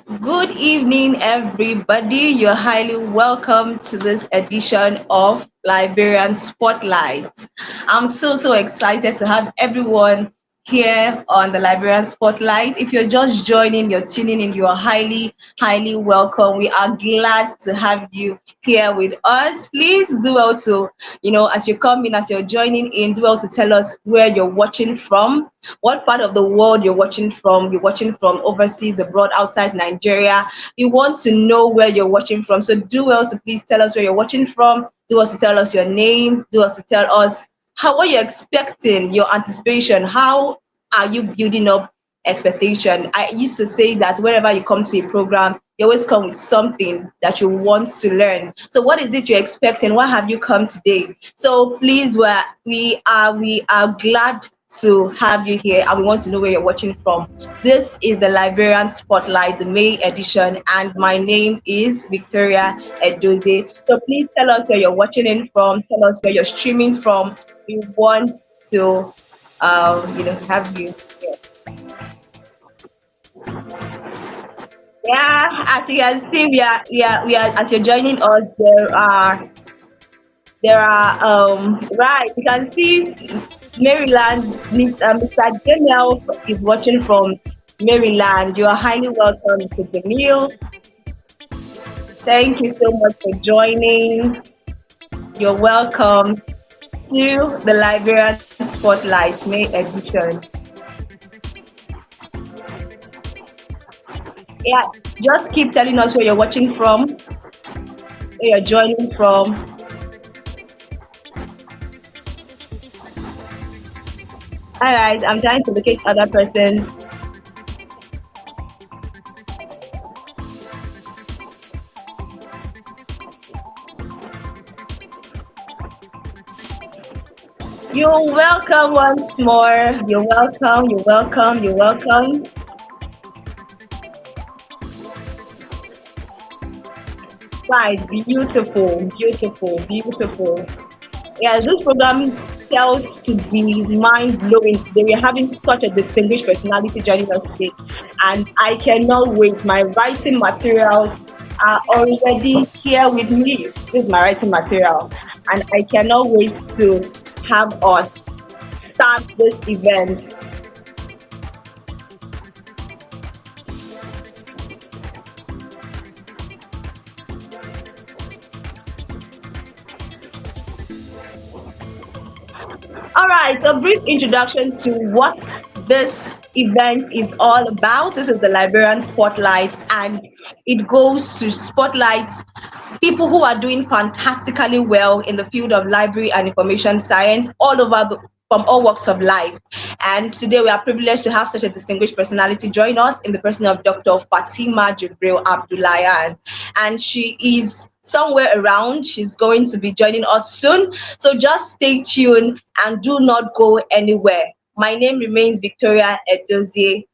Good evening, everybody. You're highly welcome to this edition of Librarian Spotlight. I'm so excited to have everyone here on the Librarian Spotlight. If you're just joining, you're tuning in, you are highly welcome. We are glad to have you here with us. Please do well to, as you come in, as you're joining in, do well to tell us where you're watching from, what part of the world you're watching from. You're watching from overseas, abroad, outside Nigeria. We want to know where you're watching from. So do well to please tell us where you're watching from. Do us to tell us your name. Do us to tell us what you're expecting, your anticipation. How are you building up expectation? I used to say that whenever you come to a program, you always come with something that you want to learn. So what is it you're expecting? What have you come today? So please, we are glad to have you here, and we want to know where you're watching from. This is the Librarian Spotlight, the May edition, and my name is Victoria Edoze. So please tell us where you're watching in from. Tell us where you're streaming from. We want to, have you here. Yeah, as you can see, we are. As you're joining us, there are right. You can see Maryland. Mr. Jamel is watching from Maryland. You are highly welcome to the meal. Thank you so much for joining. You're welcome to the Librarian Spotlight May edition. Yeah, just keep telling us where you're watching from, where you're joining from. All right, I'm trying to locate other persons. You're welcome once more. You're welcome. You're welcome. You're welcome. Right, beautiful. Yeah, this program tells to be mind blowing. Today we are having such a distinguished personality joining us today, and I cannot wait. My writing materials are already here with me. This is my writing material, and I cannot wait to have us start this event. All right, a brief introduction to what this event is all about. This is the Librarian Spotlight, and it goes to spotlight people who are doing fantastically well in the field of library and information science all over from all walks of life. And today we are privileged to have such a distinguished personality join us in the person of Dr. Fatimah Jibril Abduldayan. And she is somewhere around. She's going to be joining us soon. So just stay tuned and do not go anywhere. My name remains Victoria Edozie.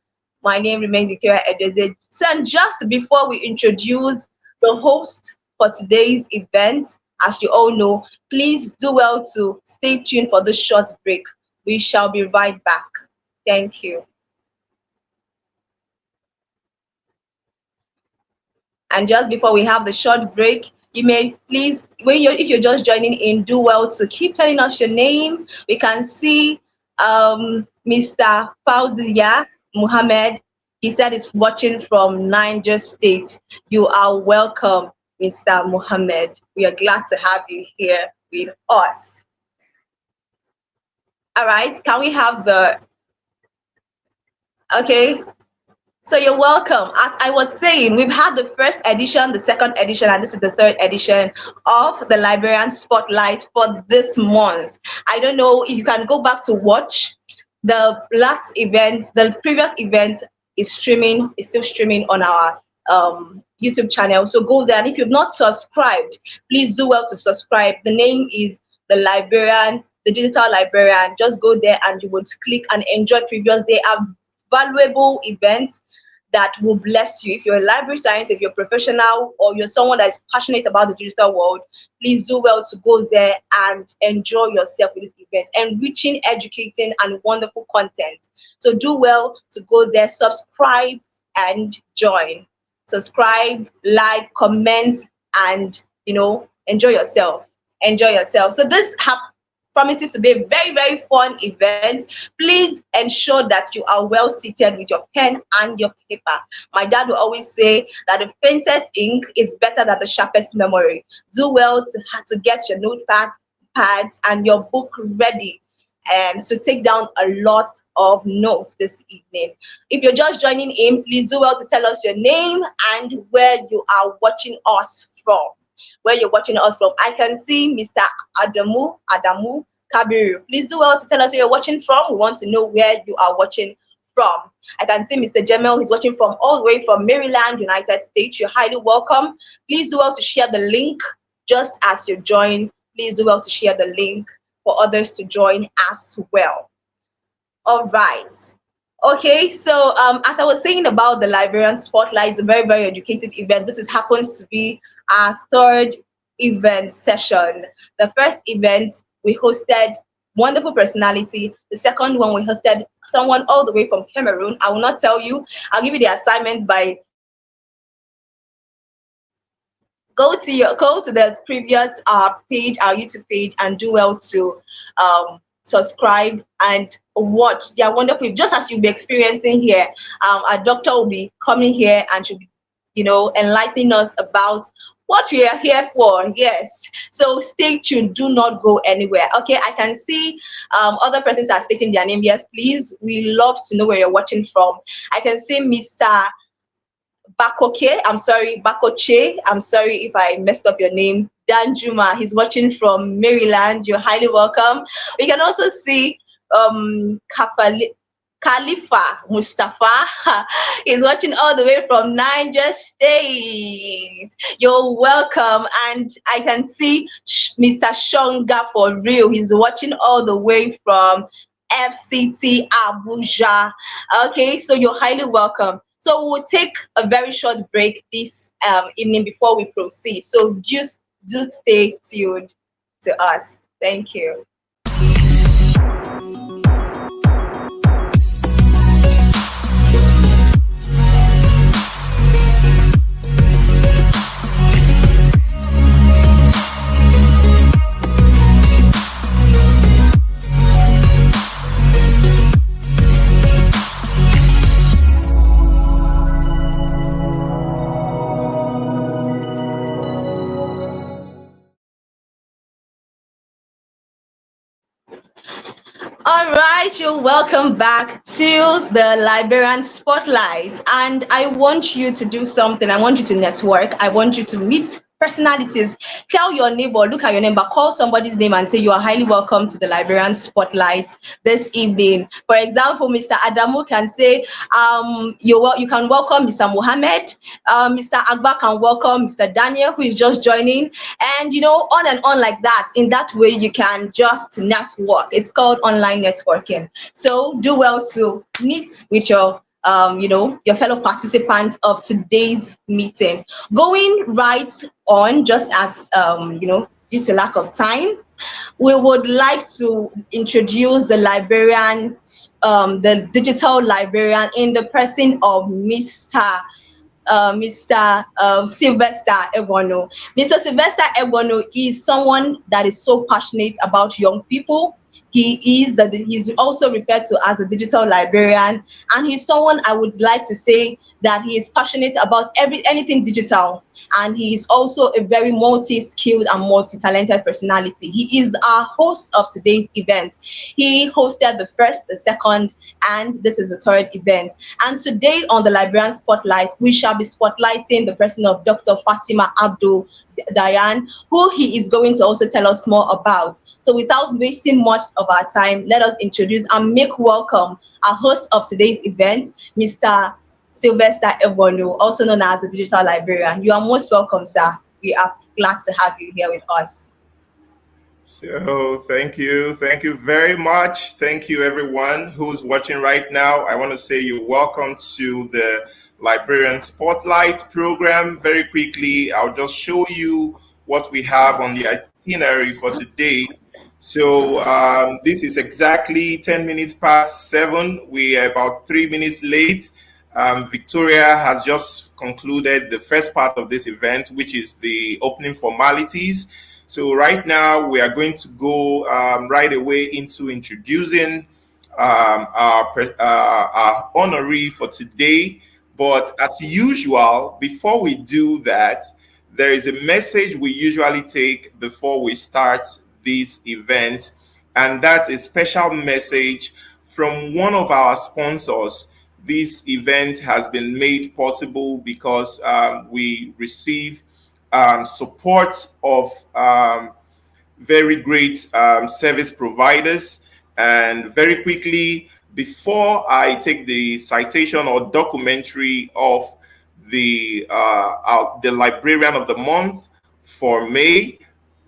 My name remains Victoria Edozie. So, and just before we introduce the host for today's event, as you all know, please do well to stay tuned for this short break. We shall be right back. Thank you. And just before we have the short break, you may please, if you're just joining in, do well to keep telling us your name. We can see Mr. Fauziya Muhammad. He said he's watching from Niger State. You are welcome, Mr. Muhammad. We are glad to have you here with us. All right, can we have the, okay, so you're welcome. As I was saying, we've had the first edition, the second edition, and this is the third edition of the Librarian Spotlight for this month. I don't know if you can go back to watch the last event. The previous event is still streaming on our YouTube channel. So go there, and if you've not subscribed, please do well to subscribe. The name is the Librarian, the Digital Librarian. Just go there and you would click and enjoy previous. They are valuable events that will bless you. If you're a library science, if you're a professional, or you're someone that is passionate about the digital world, please do well to go there and enjoy yourself with this event, enriching, educating, and wonderful content. So do well to go there, subscribe, and join. subscribe, like, comment, and enjoy yourself. Enjoy yourself. So this promises to be a very, very fun event. Please ensure that you are well seated with your pen and your paper. My dad will always say that the faintest ink is better than the sharpest memory. Do well to get your notepad pads and your book ready and to take down a lot of notes this evening. If you're just joining in, please do well to tell us your name and where you are watching us from. Where you're watching us from. I can see Mr. Adamu Kabiru. Please do well to tell us where you're watching from. We want to know where you are watching from. I can see Mr. Jamel, he's watching from all the way from Maryland, United States. You're highly welcome. Please do well to share the link just as you join. Please do well to share the link for others to join as well. All right. Okay, so as I was saying about the Librarian Spotlight, it's a very, very educative event. This happens to be our third event session. The first event, we hosted wonderful personality. The second one, we hosted someone all the way from Cameroon. I will not tell you. I'll give you the assignments by go to the previous page, our YouTube page, and do well to subscribe and watch. They are wonderful. Just as you'll be experiencing here, our doctor will be coming here and she'll be, enlightening us about what we are here for. Yes. So stay tuned. Do not go anywhere. Okay. I can see other persons are stating their name. Yes, please. We love to know where you're watching from. I can see Mr. Bakoche, Bakoche, I'm sorry if I messed up your name. Dan Juma, he's watching from Maryland. You're highly welcome. We can also see Khalifa Mustafa. He's watching all the way from Niger State. You're welcome. And I can see Mr. Shonga for real. He's watching all the way from FCT Abuja. Okay, so you're highly welcome. So we'll take a very short break this evening before we proceed. So just do stay tuned to us. Thank you. All right, you're welcome back to the Librarian Spotlight. And I want you to do something. I want you to network. I want you to meet personalities. Tell your neighbor, look at your neighbor, call somebody's name and say you are highly welcome to the Librarian Spotlight this evening. For example, Mr. Adamu can say, you can welcome Mr. Mohammed, Mr. Akbar can welcome Mr. Daniel, who is just joining, and on and on like that. In that way, you can just network. It's called online networking. So do well to meet with your your fellow participants of today's meeting. Going right on, just as due to lack of time, we would like to introduce the librarian, the digital librarian, in the person of Mr. Sylvester Egbono. Mr. Sylvester Egbono is someone that is so passionate about young people. He's also referred to as a digital librarian, and he's someone I would like to say that he is passionate about anything digital, and he is also a very multi-skilled and multi-talented personality. He is our host of today's event. He hosted the first, the second, and this is the third event. And today on the Librarian Spotlight, we shall be spotlighting the person of Dr. Fatimah Abduldayan, who he is going to also tell us more about. So without wasting much of our time, let us introduce and make welcome our host of today's event, Mr. Sylvester Egbono, also known as the digital librarian. You are most welcome, sir. We are glad to have you here with us. So thank you very much. Thank you everyone who's watching right now. I want to say you're welcome to the Librarian Spotlight program. Very quickly, I'll just show you what we have on the itinerary for today. So this is exactly 10 minutes past 7. We are about 3 minutes late. Victoria has just concluded the first part of this event, which is the opening formalities. So right now we are going to go right away into introducing our honoree for today. But as usual, before we do that, there is a message we usually take before we start this event, and that's a special message from one of our sponsors. This event has been made possible because we receive support of very great service providers. And very quickly, before I take the citation or documentary of the Librarian of the Month for May,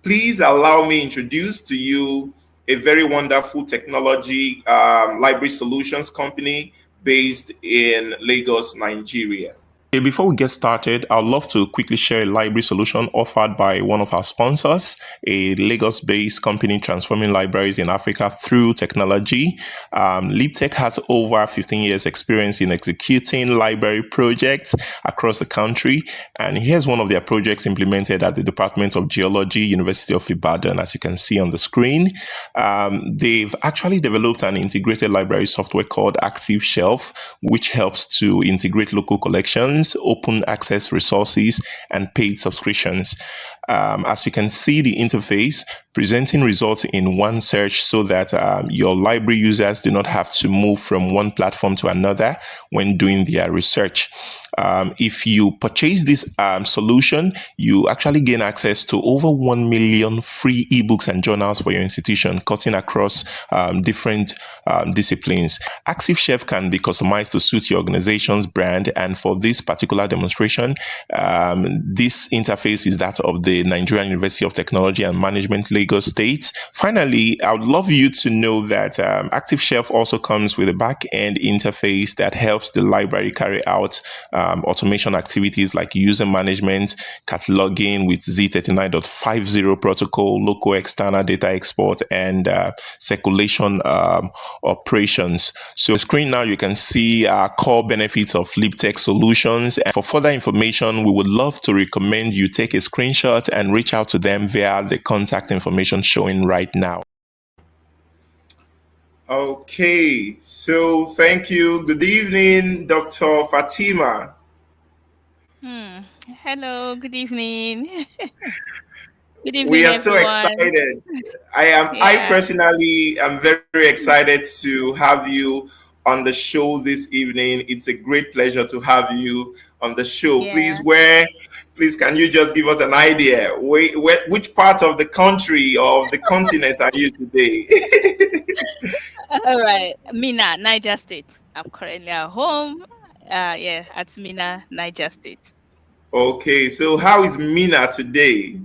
please allow me introduce to you a very wonderful technology library solutions company based in Lagos, Nigeria. Before we get started, I'd love to quickly share a library solution offered by one of our sponsors, a Lagos-based company transforming libraries in Africa through technology. LibTech has over 15 years experience in executing library projects across the country. And here's one of their projects implemented at the Department of Geology, University of Ibadan, as you can see on the screen. They've actually developed an integrated library software called Active Shelf, which helps to integrate local collections, open access resources, and paid subscriptions. As you can see, the interface presenting results in one search so that your library users do not have to move from one platform to another when doing their research. If you purchase this solution, you actually gain access to over 1 million free ebooks and journals for your institution, cutting across different disciplines. Active Shelf can be customized to suit your organization's brand, and for this particular demonstration, this interface is that of the Nigerian University of Technology and Management, Lagos State. Finally, I would love you to know that Active Shelf also comes with a back-end interface that helps the library carry out automation activities like user management, cataloging with Z39.50 protocol, local external data export, and circulation operations. So on the screen now, you can see our core benefits of LibTech solutions. And for further information, we would love to recommend you take a screenshot and reach out to them via the contact information showing right now. Okay, so thank you. Good evening, Dr. Fatimah. Hello, good evening. Good evening, We are everyone. so excited. I personally am very, very excited to have you on the show this evening. It's a great pleasure to have you on the show. Yeah. Please, can you just give us an idea? Which part of the country or of the continent are you today? All right, Mina, Niger State. I'm currently at home. At Mina, Niger State. Okay, so how is Mina today?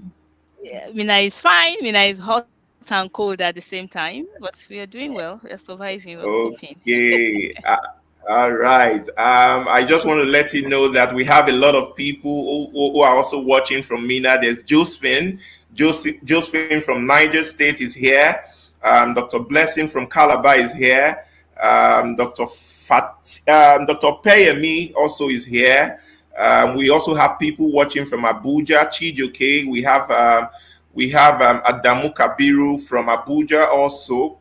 Yeah, Mina is fine. Mina is hot and cold at the same time, but we are doing well. We are surviving. We're coping. Okay. All right. I just want to let you know that we have a lot of people who are also watching from Mina. There's Josephine. Josephine from Niger State is here. Dr. Blessing from Calabar is here. Dr. Payemi also is here. We also have people watching from Abuja, Chijoke. We have Adamu Kabiru from Abuja also.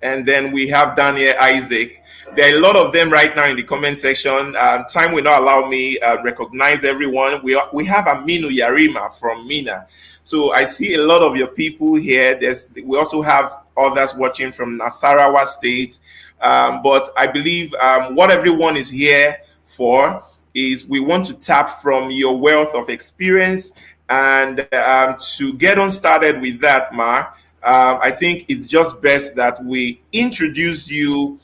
And then we have Daniel Isaac. There are a lot of them right now in the comment section. Time will not allow me recognize everyone. We have Aminu Yarima from Mina. So I see a lot of your people here. We also have others watching from Nasarawa State. But I believe what everyone is here for is we want to tap from your wealth of experience. And to get on started with that, Mark, I think it's just best that we introduce you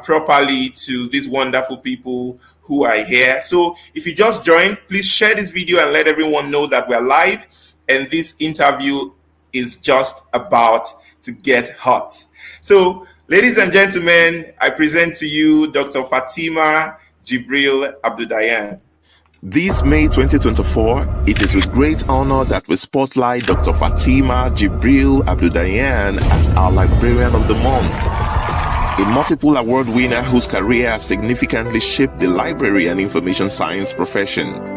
properly to these wonderful people who are here. So if you just joined, please share this video and let everyone know that we're live and this interview is just about to get hot. So ladies and gentlemen, I present to you Dr. Fatimah Jibril Abduldayan. This May 2024, it is with great honor that we spotlight Dr. Fatimah Jibril Abduldayan as our Librarian of the Month. a multiple award winner whose career has significantly shaped the library and information science profession.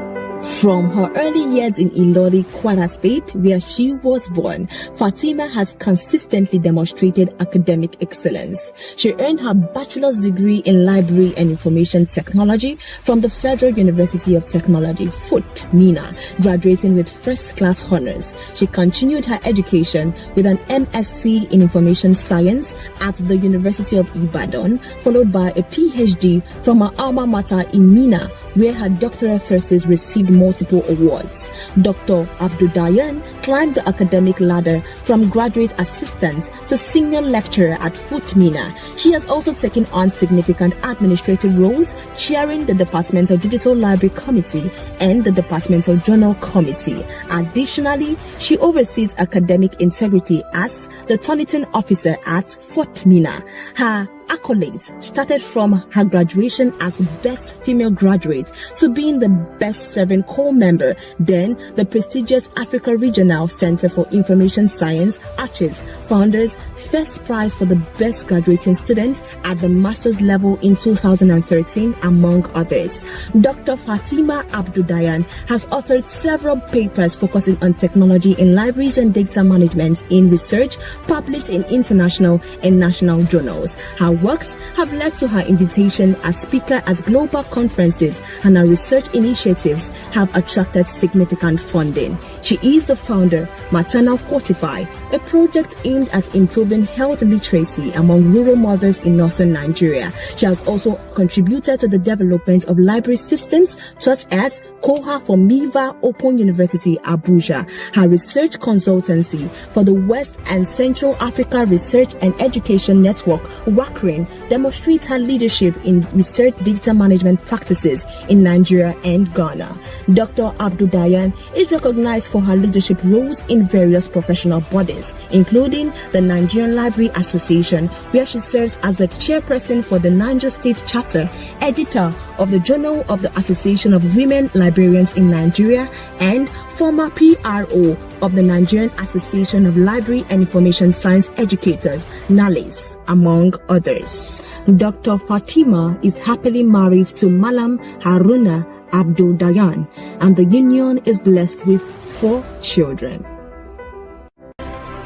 From her early years in Ilori, Kwara State, where she was born, Fatimah has consistently demonstrated academic excellence. She earned her bachelor's degree in library and information technology from the Federal University of Technology, FUT, MENA, graduating with first-class honors. She continued her education with an MSc in information science at the University of Ibadan, followed by a PhD from her alma mater in MENA, where her doctoral thesis received multiple awards. Dr. Abduldayan climbed the academic ladder from graduate assistant to senior lecturer at FUT MENA. She has also taken on significant administrative roles, chairing the Departmental Digital Library Committee and the Departmental Journal Committee. Additionally, she oversees academic integrity as the Turnitin Officer at FUT MENA. Her accolades started from her graduation as Best Female Graduate to being the Best Serving Corps Member, then the prestigious Africa Regional Center for Information Science, ARCHES, Founders First Prize for the Best Graduating Students at the Master's level in 2013, among others. Dr. Fatimah Abduldayan has authored several papers focusing on technology in libraries and data management in research published in international and national journals. Her works have led to her invitation as speaker at global conferences, and her research initiatives have attracted significant funding. She is the founder, Maternal Fortify, a project aimed at improving health literacy among rural mothers in northern Nigeria. She has also contributed to the development of library systems such as Koha for Miva Open University, Abuja. Her research consultancy for the West and Central Africa Research and Education Network, WACRIN, demonstrates her leadership in research data management practices in Nigeria and Ghana. Dr. Abduldayan is recognized for her leadership roles in various professional bodies, including the Nigerian Library Association, where she serves as the chairperson for the Niger State Chapter, editor of the Journal of the Association of Women Librarians in Nigeria, and former PRO of the Nigerian Association of Library and Information Science Educators, NALIS, among others. Dr. Fatimah is happily married to Malam Haruna Abduldayan, and the union is blessed with 4 children.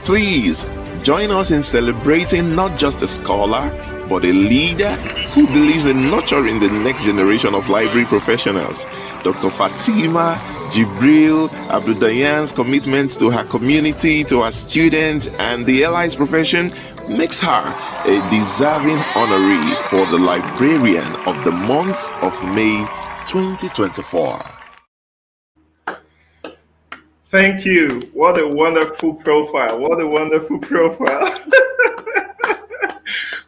Please join us in celebrating not just a scholar, but a leader who believes in nurturing the next generation of library professionals. Dr. Fatimah Jibril Abduldayan's commitment to her community, to her students, and the allies profession makes her a deserving honoree for the Librarian of the month of May 2024. Thank you. What a wonderful profile. What a wonderful profile.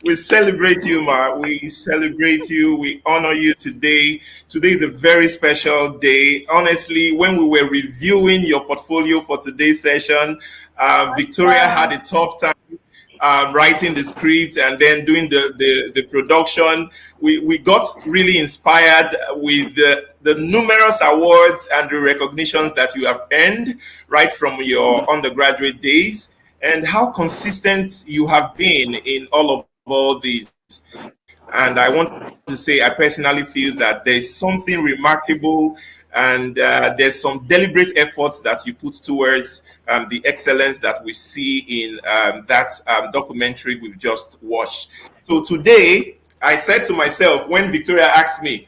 We celebrate you, Ma. We celebrate you. We honor you today. Today is a very special day. Honestly, when we were reviewing your portfolio for today's session, Victoria had a tough time writing the script and then doing the production. We got really inspired with the numerous awards and the recognitions that you have earned right from your undergraduate days, and how consistent you have been in all these. And I want to say, I personally feel that there is something remarkable and there's some deliberate efforts that you put towards the excellence that we see in that documentary we've just watched. So today, I said to myself, when Victoria asked me,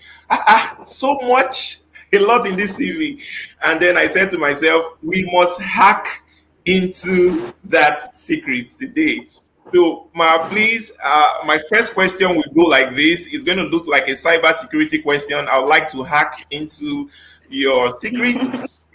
so much, a lot in this CV. And then I said to myself, we must hack into that secret today. So, Ma, please, my first question will go like this. It's going to look like a cyber security question. I would like to hack into your secret.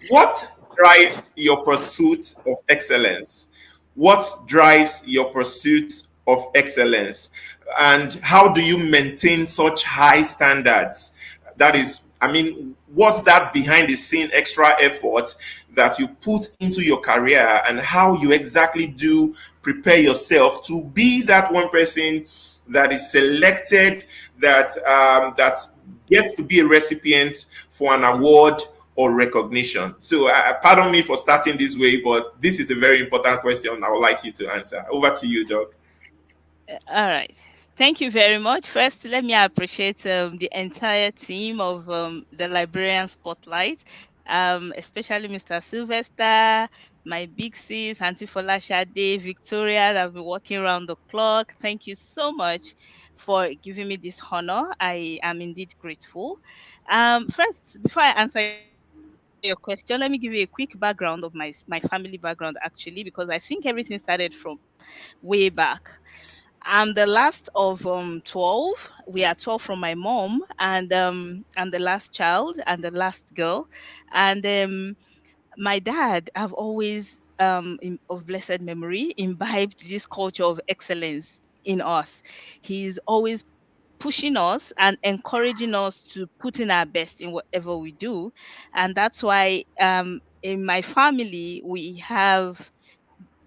What drives your pursuit of excellence? What drives your pursuit of excellence? And how do you maintain such high standards? That is, I mean, what's that behind the scene extra effort that you put into your career, and how you exactly do prepare yourself to be that one person that is selected, that gets to be a recipient for an award or recognition? So pardon me for starting this way, but this is a very important question I would like you to answer. Over to you, Doc. All right. Thank you very much. First, let me appreciate the entire team of the Librarian Spotlight, especially Mr. Sylvester, my big sis, Auntie Folashade, Victoria, that have been working around the clock. Thank you so much for giving me this honor. I am indeed grateful. First, before I answer your question, let me give you a quick background of my family background, actually, because I think everything started from way back. I'm the last of 12. We are 12 from my mom, and I'm the last child and the last girl. And my dad have always of blessed memory imbibed this culture of excellence in us. He's always pushing us and encouraging us to put in our best in whatever we do. And that's why in my family we have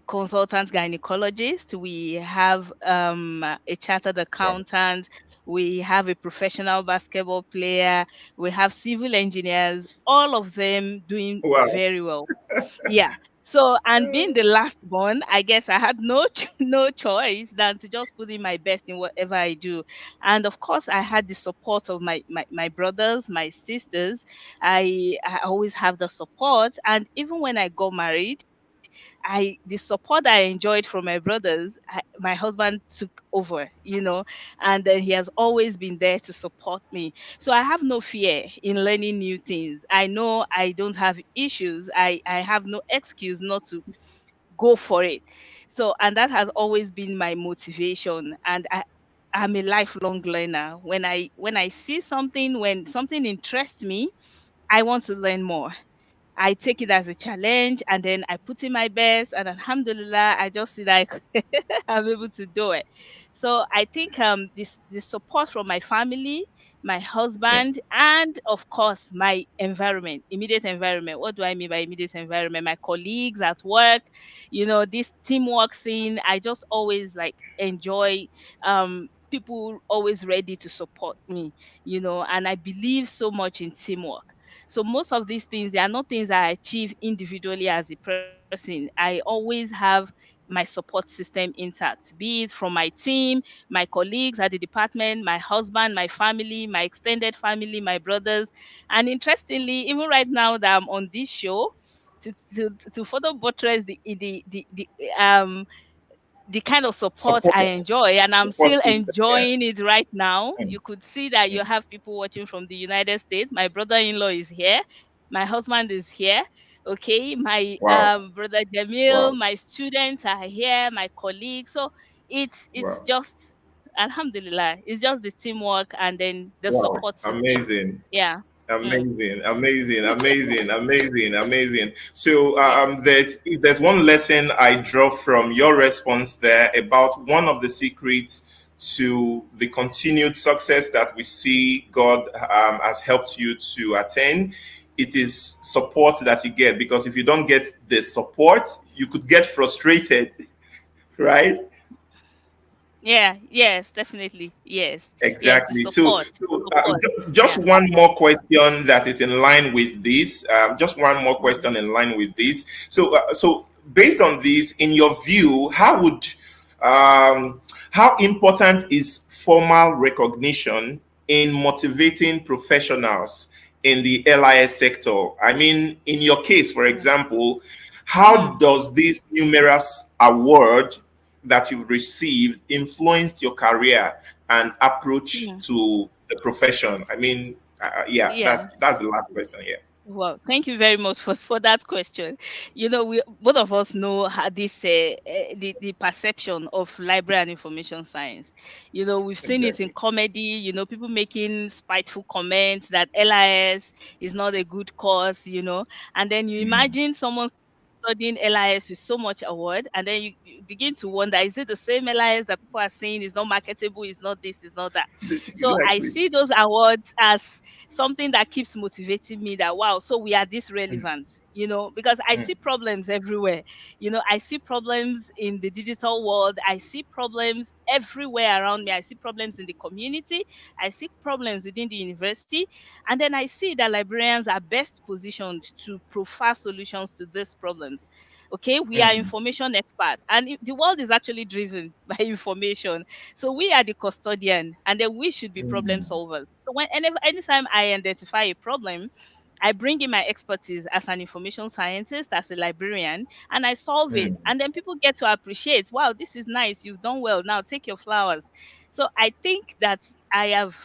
consultant gynecologist, we have a chartered Wow. accountant, we have a professional basketball player, we have civil engineers, all of them doing Wow. very well. Yeah. So, and being the last born, I guess I had no no choice than to just put in my best in whatever I do. And of course, I had the support of my brothers, my sisters. I always have the support. And even when I got married, the support I enjoyed from my brothers, my husband took over, and then he has always been there to support me. So I have no fear in learning new things. I know I don't have issues. I have no excuse not to go for it. So, and that has always been my motivation. And I'm a lifelong learner. When I see something, when something interests me, I want to learn more. I take it as a challenge and then I put in my best, and alhamdulillah, I just see that I'm able to do it. So I think this the support from my family, my Yeah. husband, and of course my environment, immediate environment. What do I mean by immediate environment? My colleagues at work, this teamwork thing. I just always like enjoy people always ready to support me, and I believe so much in teamwork. So most of these things, they are not things I achieve individually as a person. I always have my support system intact, be it from my team, my colleagues at the department, my husband, my family, my extended family, my brothers. And interestingly, even right now that I'm on this show, to further buttress the kind of support Support. I enjoy, and I'm Support still system. Yeah. enjoying it right now. Mm, You could see that you mm. have people watching from the United States. My brother-in-law is here. My husband is here. Okay, my Wow. brother Jamil, Wow. my students are here, my colleagues. So it's Wow. just alhamdulillah. It's just the teamwork and then the Wow. support system. Amazing. Yeah. Mm, Amazing, amazing, amazing, amazing, amazing. So, yeah. there's one lesson I draw from your response there about one of the secrets to the continued success that we see God has helped you to attain. It is support that you get, because if you don't get the support, you could get frustrated, right? Yeah. Yes. Definitely. Yes. Yes. The Exactly. So, support. Support. just Yeah. one more question that is in line with this. Just one more Mm, question in line with this. So based on this, in your view, how important is formal recognition in motivating professionals in the LIS sector? I mean, in your case, for mm, example, how mm, does this numerous award that you've received influenced your career and approach mm. to the profession? I mean, yeah, Yeah. that's the last question. Yeah, Well, thank you very much for that question. We both of us know how this the perception of library and information science. We've seen it in exactly. comedy. People making spiteful comments that LIS is not a good course. And then you Mm. imagine someone studying LIS with so much award, and then you begin to wonder: is it the same LIS that people are saying is not marketable? Is not this? Is not that? So I Exactly. see those awards as something that keeps motivating me that wow, so we are this Mm. relevant. because I Mm, see problems everywhere. I see problems in the digital world. I see problems everywhere around me. I see problems in the community. I see problems within the university. And then I see that librarians are best positioned to provide solutions to these problems. Okay, we are mm, information experts, and the world is actually driven by information. So we are the custodian, and then we should be problem mm, solvers. So anytime I identify a problem, I bring in my expertise as an information scientist, as a librarian, and I solve it. mm. And then people get to appreciate, wow, this is nice. You've done well. Now take your flowers. So I think that I have,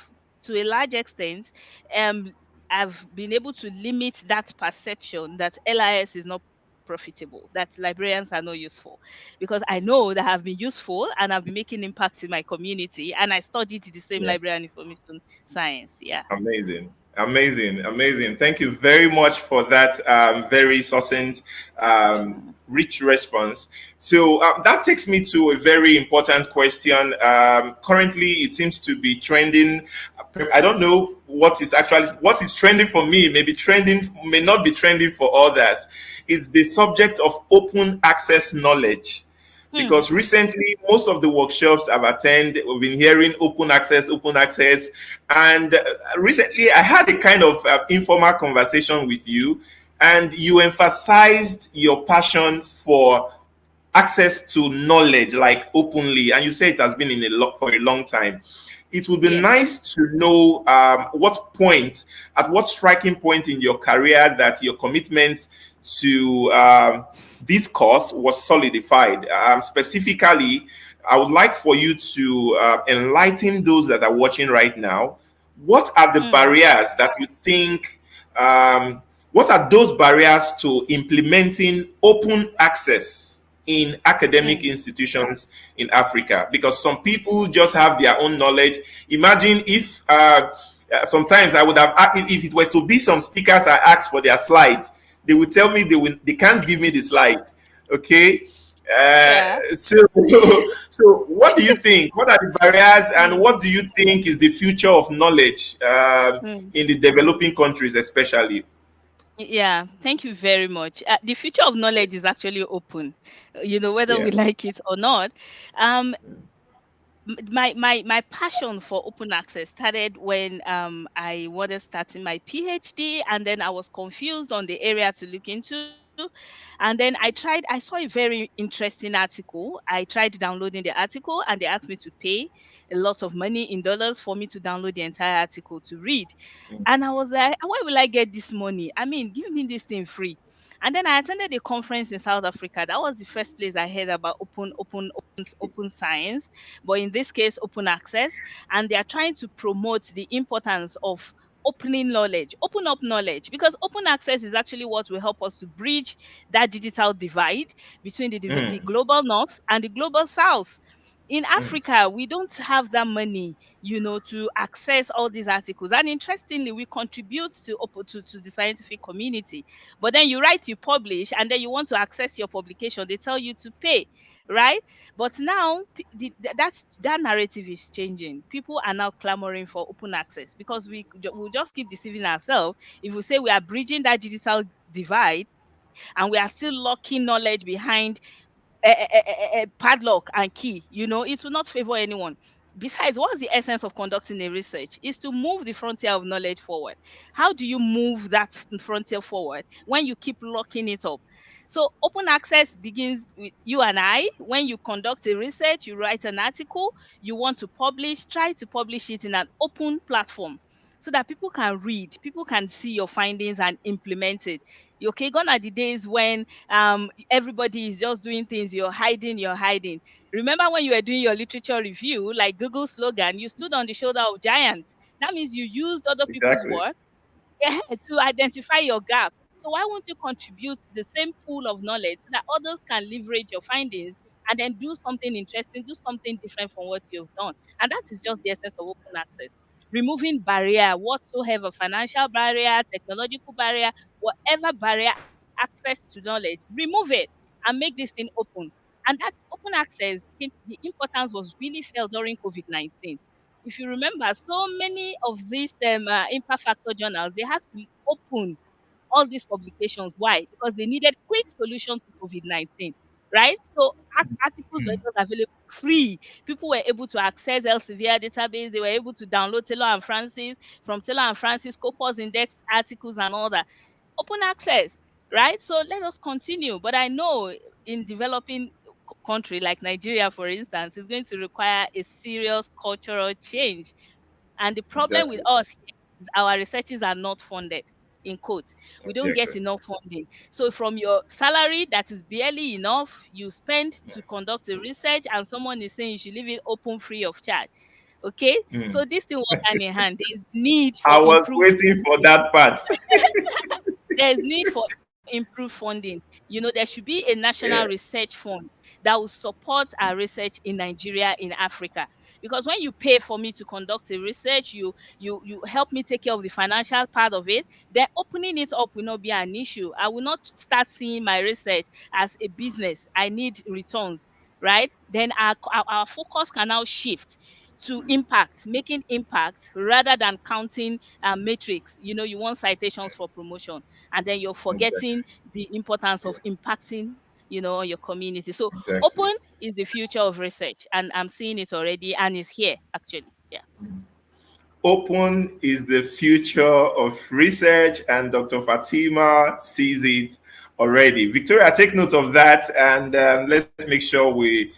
to a large extent, um, I've been able to limit that perception that LIS is not profitable, that librarians are not useful, because I know that I've been useful and I've been making impact in my community, and I studied the same Yeah. library and information science. Yeah. Amazing. Amazing. Amazing. Thank you very much for that very succinct, rich response. So that takes me to a very important question. Currently, it seems to be trending. I don't know what is trending for me. Maybe trending may not be trending for others. It's the subject of open access knowledge, Hmm. because recently most of the workshops I've attended, we've been hearing open access, and recently I had a kind of informal conversation with you, and you emphasized your passion for access to knowledge like openly, and you say it has been in a lot for a long time. It would be Yes. nice to know at what striking point in your career that your commitment to this course was solidified. Specifically, I would like for you to enlighten those that are watching right now. What are the Hmm. barriers that you think? What are those barriers to implementing open access in academic Hmm. institutions in Africa? Because some people just have their own knowledge. Imagine if sometimes I would have, if it were to be some speakers I asked for their slide, they would tell me they can't give me the slide. Okay. Uh, Yeah. so, so what do you think? What are the barriers, and Hmm. what do you think is the future of knowledge Hmm. in the developing countries, especially? Yeah, thank you very much. The future of knowledge is actually open, whether Yeah. we like it or not. Um, my passion for open access started when I wanted starting my PhD, and then I was confused on the area to look into. And then I saw a very interesting article. I tried downloading the article, and they asked me to pay a lot of money in dollars for me to download the entire article to read. And I was like, why will I get this money? I mean, give me this thing free. And then I attended a conference in South Africa. That was the first place I heard about open science, but in this case, open access. And they are trying to promote the importance of opening knowledge, open up knowledge, because open access is actually what will help us to bridge that digital divide between the Mm, global north and the global south. In mm, Africa, we don't have that money, to access all these articles. And interestingly, we contribute to the scientific community. But then you write, you publish, and then you want to access your publication, they tell you to pay, right? But now that narrative is changing. People are now clamoring for open access, because we'll just keep deceiving ourselves if we say we are bridging that digital divide, and we are still locking knowledge behind a padlock and key. It will not favor anyone. Besides, what's the essence of conducting a research? Is to move the frontier of knowledge forward. How do you move that frontier forward when you keep locking it up? So open access begins with you and I. When you conduct a research, you write an article, you want to publish, try to publish it in an open platform so that people can read, people can see your findings and implement it. Okay, gone are the days when everybody is just doing things, you're hiding. Remember when you were doing your literature review, like Google slogan, you stood on the shoulder of giants. That means you used other people's exactly. work, yeah, to identify your gap. So why won't you contribute the same pool of knowledge so that others can leverage your findings and then do something interesting, do something different from what you've done? And that is just the essence of open access. Removing barrier whatsoever, financial barrier, technological barrier, whatever barrier access to knowledge, remove it and make this thing open. And that open access, the importance was really felt during COVID-19. If you remember, so many of these impact factor journals, they had to be open. all these publications. Why? Because they needed quick solution to COVID-19, right? So articles were just available free. People were able to access Elsevier database. They were able to download Taylor and Francis from Taylor and Francis, Corpus Index articles and all that. Open access, right? So let us continue. But I know in developing country like Nigeria, for instance, is going to require a serious cultural change. And the problem with Exactly. us here is our researches are not funded. In quotes, we don't get Exactly. enough funding. So from your salary that is barely enough, you spend to conduct a research, and someone is saying you should leave it open free of charge. Okay, Mm. so this thing work hand in hand. There is need I for was improved waiting for that part. there's need for improved funding. There should be a national Yeah. research fund that will support our research in Nigeria, in Africa. Because when you pay for me to conduct a research, you help me take care of the financial part of it, then opening it up will not be an issue. I will not start seeing my research as a business. I need returns, right? Then our focus can now shift to impact, making impact rather than counting metrics. You want citations for promotion, and then you're Exactly. forgetting the importance Yeah. of impacting, on your community. So Exactly. open is the future of research, and I'm seeing it already, and it's here actually. Yeah. Open is the future of research, and Dr. Fatima sees it already. Victoria, take note of that, and let's make sure we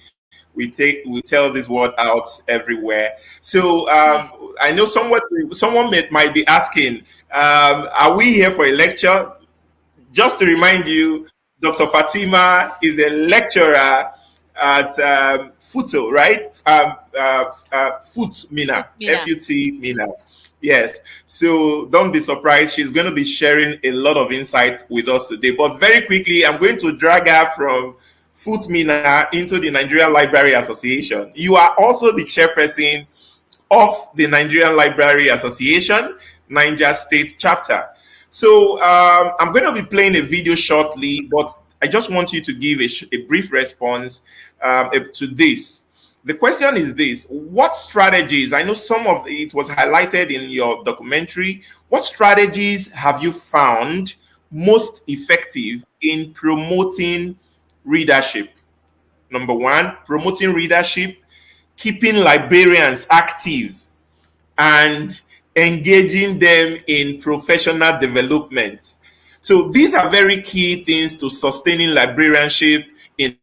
tell this word out everywhere. So Yeah. I know someone might be asking, are we here for a lecture? Just to remind you, Dr. Fatima is a lecturer at FUTO, right? FUT Food Mina, Mina. FUT Mina. Yes. So don't be surprised. She's going to be sharing a lot of insight with us today. But very quickly, I'm going to drag her from FUT Mina into the Nigerian Library Association. You are also the chairperson of the Nigerian Library Association, Niger State Chapter. So I'm going to be playing a video shortly, but I just want you to give a brief response to this. The question is this: what strategies? I know some of it was highlighted in your documentary. What strategies have you found most effective in promoting readership? Number one, promoting readership, keeping librarians active, and engaging them in professional development. So these are very key things to sustaining librarianship in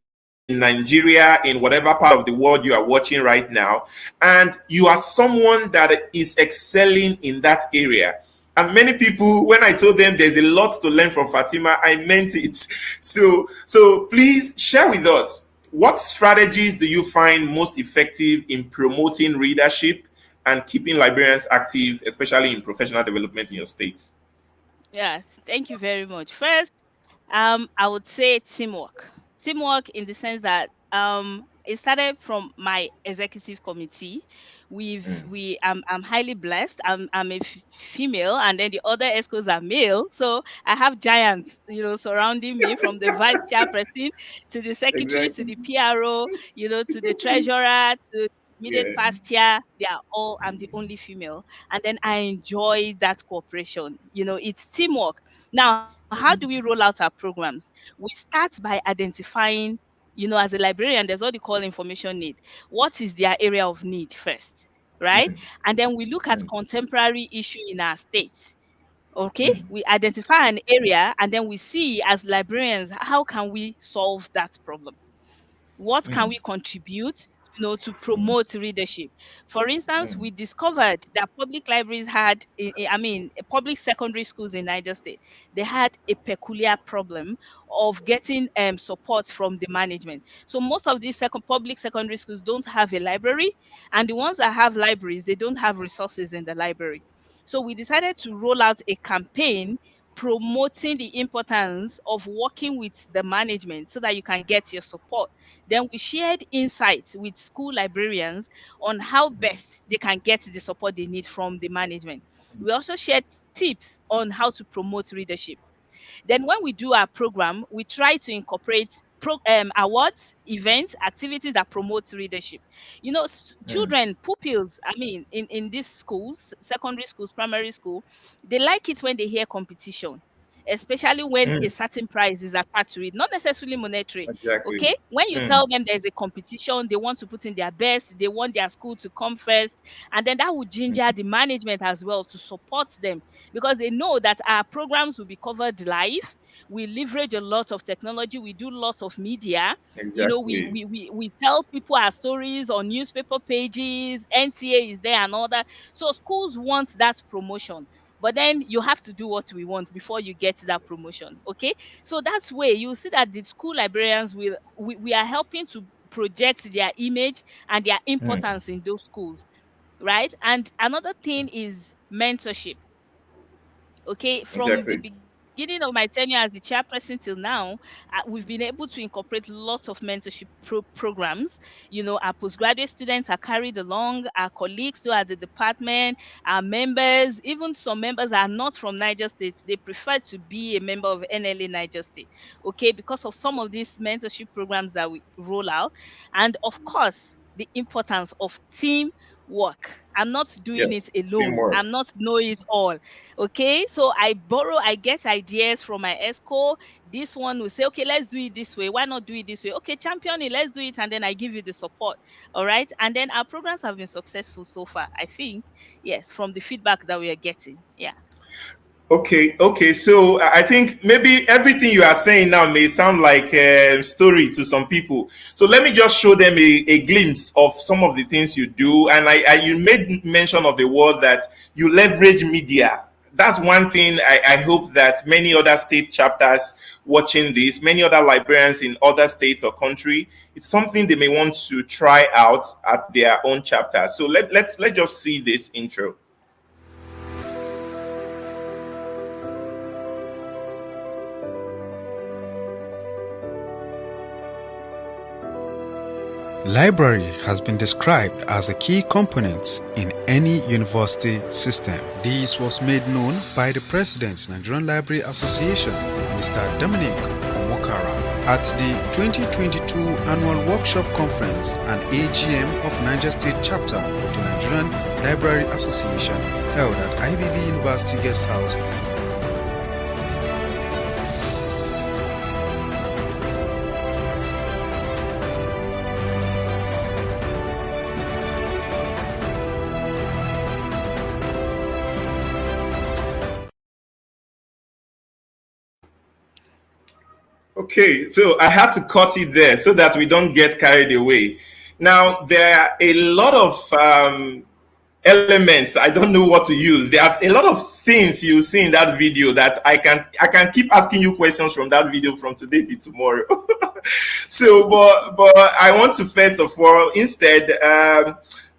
Nigeria, in whatever part of the world you are watching right now. And you are someone that is excelling in that area. And many people, when I told them there's a lot to learn from Fatima, I meant it. So please share with us, what strategies do you find most effective in promoting readership and keeping librarians active, especially in professional development in your state? Yeah, thank you very much. First, I would say teamwork. Teamwork in the sense that it started from my executive committee. I'm highly blessed. I'm a female, and then the other escorts are male. So I have giants, surrounding me, from the vice chairperson to the secretary to Exactly. the PRO, to the treasurer to immediate Yeah. past chair. I'm the only female, and then I enjoy that cooperation. It's teamwork. Now, how do we roll out our programs? We start by identifying, as a librarian, there's what you call information need. What is their area of need first, right? And then we look at contemporary issue in our state. Okay, we identify an area, and then we see, as librarians, how can we solve that problem? What can we contribute, to promote readership? For instance, we discovered that public libraries had, public secondary schools in Niger State, they had a peculiar problem of getting support from the management. So most of these public secondary schools don't have a library, and the ones that have libraries, they don't have resources in the library. So we decided to roll out a campaign promoting the importance of working with the management so that you can get your support. Then we shared insights with school librarians on how best they can get the support they need from the management. We also shared tips on how to promote readership. Then when we do our program, we try to incorporate awards, events, activities that promote readership. Children, pupils, in these schools, secondary schools, primary school, they like it when they hear competition, especially when a Mm, certain price is attached to it, not necessarily monetary. exactly. Okay, when you Mm, tell them there's a competition, they want to put in their best, they want their school to come first, and then that would ginger the management as well to support them, because they know that our programs will be covered live. We leverage a lot of technology, we do lots of media. exactly. We tell people our stories on newspaper pages, NCA is there and all that. So schools want that promotion, but then you have to do what we want before you get that promotion. Okay, so that's where you see that the school librarians we are helping to project their image and their Mm, importance in those schools, right? And another thing is mentorship. Okay, from the exactly. beginning of my tenure as the chairperson till now, we've been able to incorporate lots of mentorship programs. Our postgraduate students are carried along, our colleagues who are at the department, our members, even some members are not from Niger State. They prefer to be a member of NLA Niger State, okay, because of some of these mentorship programs that we roll out. And of course, the importance of team work. I'm not doing it Yes. alone. Teamwork. I'm not know it all. Okay, so I get ideas from my ESCO. This one will say, okay, let's do it this way. Why not do it this way? Okay, champion it, let's do it, and then I give you the support. All right, and then our programs have been successful so far. I think, yes, from the feedback that we are getting. Yeah. Okay. So I think maybe everything you are saying now may sound like a story to some people. So let me just show them a glimpse of some of the things you do. And you made mention of a word that you leverage media. That's one thing I hope that many other state chapters watching this, many other librarians in other states or country, it's something they may want to try out at their own chapter. So let's just see this intro. Library has been described as a key component in any university system. This was made known by the President, Nigerian Library Association, Mr. Dominic Omokara, at the 2022 Annual Workshop Conference and AGM of Niger State Chapter of the Nigerian Library Association held at IBB University Guest House. Okay, so I had to cut it there so that we don't get carried away. Now, there are a lot of elements. I don't know what to use. There are a lot of things you see in that video that I can keep asking you questions from that video from today to tomorrow. So, but I want to first of all, instead,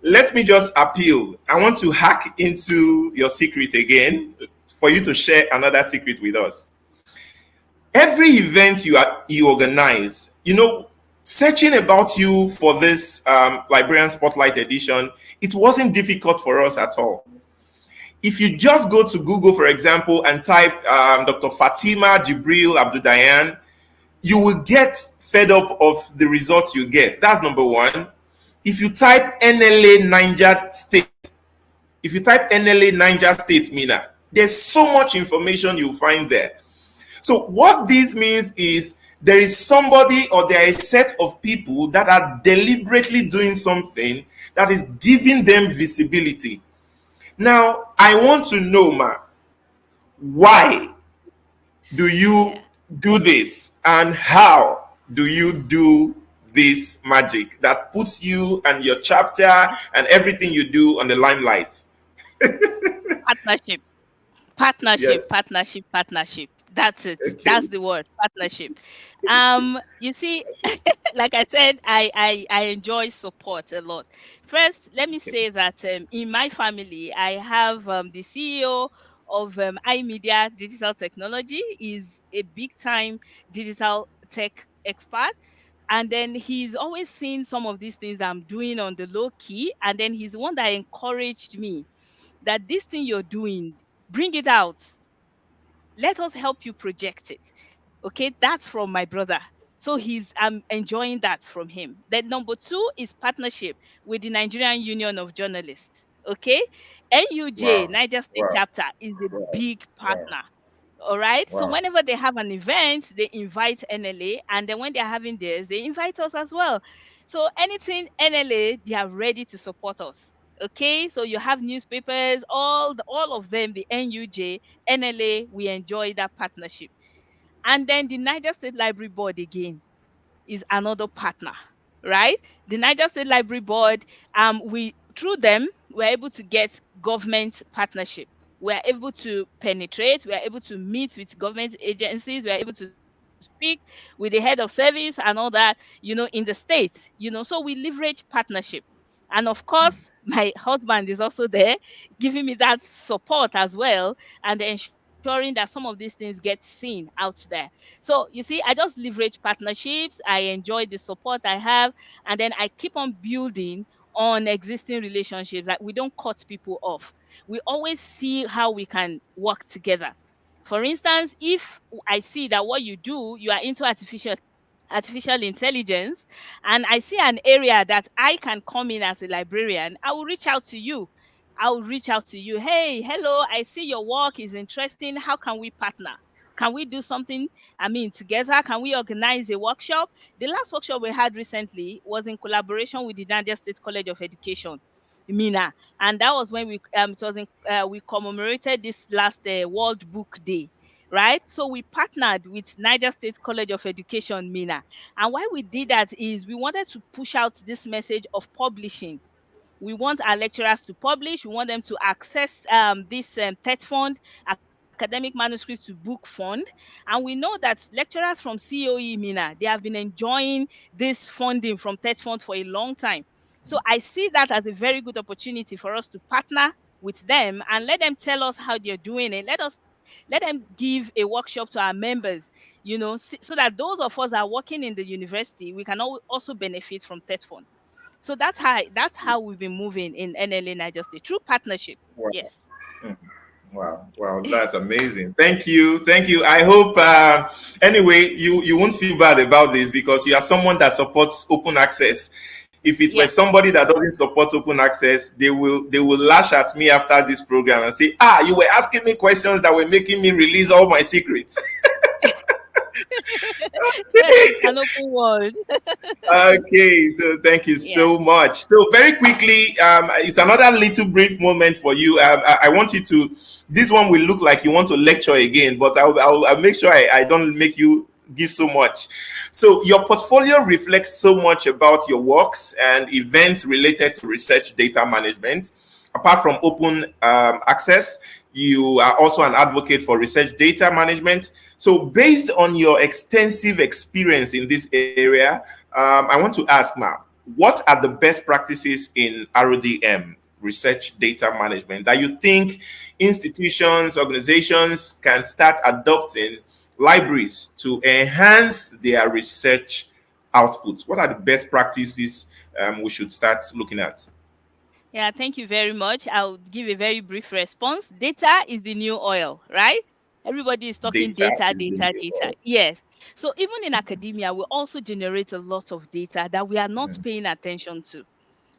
let me just appeal. I want to hack into your secret again for you to share another secret with us. Every event you organize, searching about you for this Librarian Spotlight edition, it wasn't difficult for us at all. If you just go to Google, for example, and type Dr. Fatimah Jibril Abduldayan, you will get fed up of the results you get. That's number one. If you type NLA Niger State, Mina, there's so much information you'll find there. So what this means is there is somebody or there is a set of people that are deliberately doing something that is giving them visibility. Now, I want to know, why do you do this and how do you do this magic that puts you and your chapter and everything you do on the limelight? Partnership. Partnership, Yes. partnership, partnership. That's it. Okay. That's the word, partnership. You see, like I said, I enjoy support a lot. First, let me say that in my family, I have the CEO of iMedia Digital Technology. Is a big time digital tech expert. And then he's always seen some of these things that I'm doing on the low key. And then he's the one that encouraged me that this thing you're doing, bring it out. Let us help you project it. Okay, that's from my brother. So I'm enjoying that from him. Then number two is partnership with the Nigerian Union of Journalists. Okay, NUJ Wow. Niger State Wow. Chapter is a Wow. big Wow. partner. All right. So Wow. whenever they have an event, they invite NLA, and then when they're having theirs, they invite us as well. So anything NLA, they are ready to support us. Okay. So you have newspapers, all of them, the NUJ, NLA, we enjoy that partnership. And then the Niger State Library Board again is another partner, right? The Niger State Library Board, we through them we're able to get government partnership. We're able to penetrate, we're able to meet with government agencies, we're able to speak with the head of service and all that, in the states, so we leverage partnership. And of course, my husband is also there giving me that support as well, and ensuring that some of these things get seen out there. So you see, I just leverage partnerships. I enjoy the support I have, and then I keep on building on existing relationships. Like, we don't cut people off. We always see how we can work together. For instance, if I see that what you do, you are into artificial intelligence, and I see an area that I can come in as a librarian, I will reach out to you. I'll reach out to you. Hey, hello, I see your work is interesting. How can we partner? Can we do something? I mean, together? Can we organize a workshop? The last workshop we had recently was in collaboration with the Niger State College of Education, Mina, and that was when we commemorated this last World Book Day, right? So we partnered with Niger State College of Education, Mina. And why we did that is we wanted to push out this message of publishing. We want our lecturers to publish. We want them to access this TED fund, academic manuscripts to book fund. And we know that lecturers from COE, Mina, they have been enjoying this funding from TED fund for a long time. So I see that as a very good opportunity for us to partner with them and let them tell us how they're doing it. Let them give a workshop to our members, so that those of us that are working in the university, we can also benefit from TED fund. So that's how we've been moving in NLA Niger State through partnership. Wow. Yes. Mhm. Wow, that's amazing. Thank you. I hope anyway you won't feel bad about this because you are someone that supports open access. If it were Yeah. somebody that doesn't support open access, they will lash at me after this program and say, you were asking me questions that were making me release all my secrets. It's an open world. Okay, so thank you Yeah. so much. So very quickly, it's another little brief moment for you. I want you to. This one will look like you want to lecture again, but I'll make sure I don't make you give so much. So your portfolio reflects so much about your works and events related to research data management. Apart from open access, you are also an advocate for research data management. So, based on your extensive experience in this area, I want to ask now, what are the best practices in RDM, research data management, that you think institutions, organizations can start adopting libraries to enhance their research output? What are the best practices we should start looking at? Yeah, thank you very much. I'll give a very brief response. Data is the new oil, right? Everybody is talking Data data, is the data, new data. oil. Yes. So even in academia, we also generate a lot of data that we are not Mhm. paying attention to,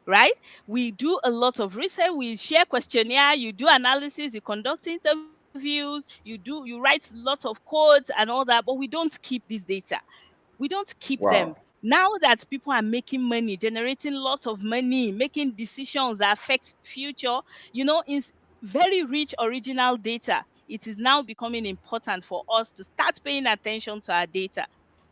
right? We do a lot of research, we share questionnaire, you do analysis, you conduct interviews, you write lots of codes and all that, but we don't keep this data. We don't keep them. Wow. Now that people are making money, generating lots of money, making decisions that affect future, is very rich original data. It is now becoming important for us to start paying attention to our data,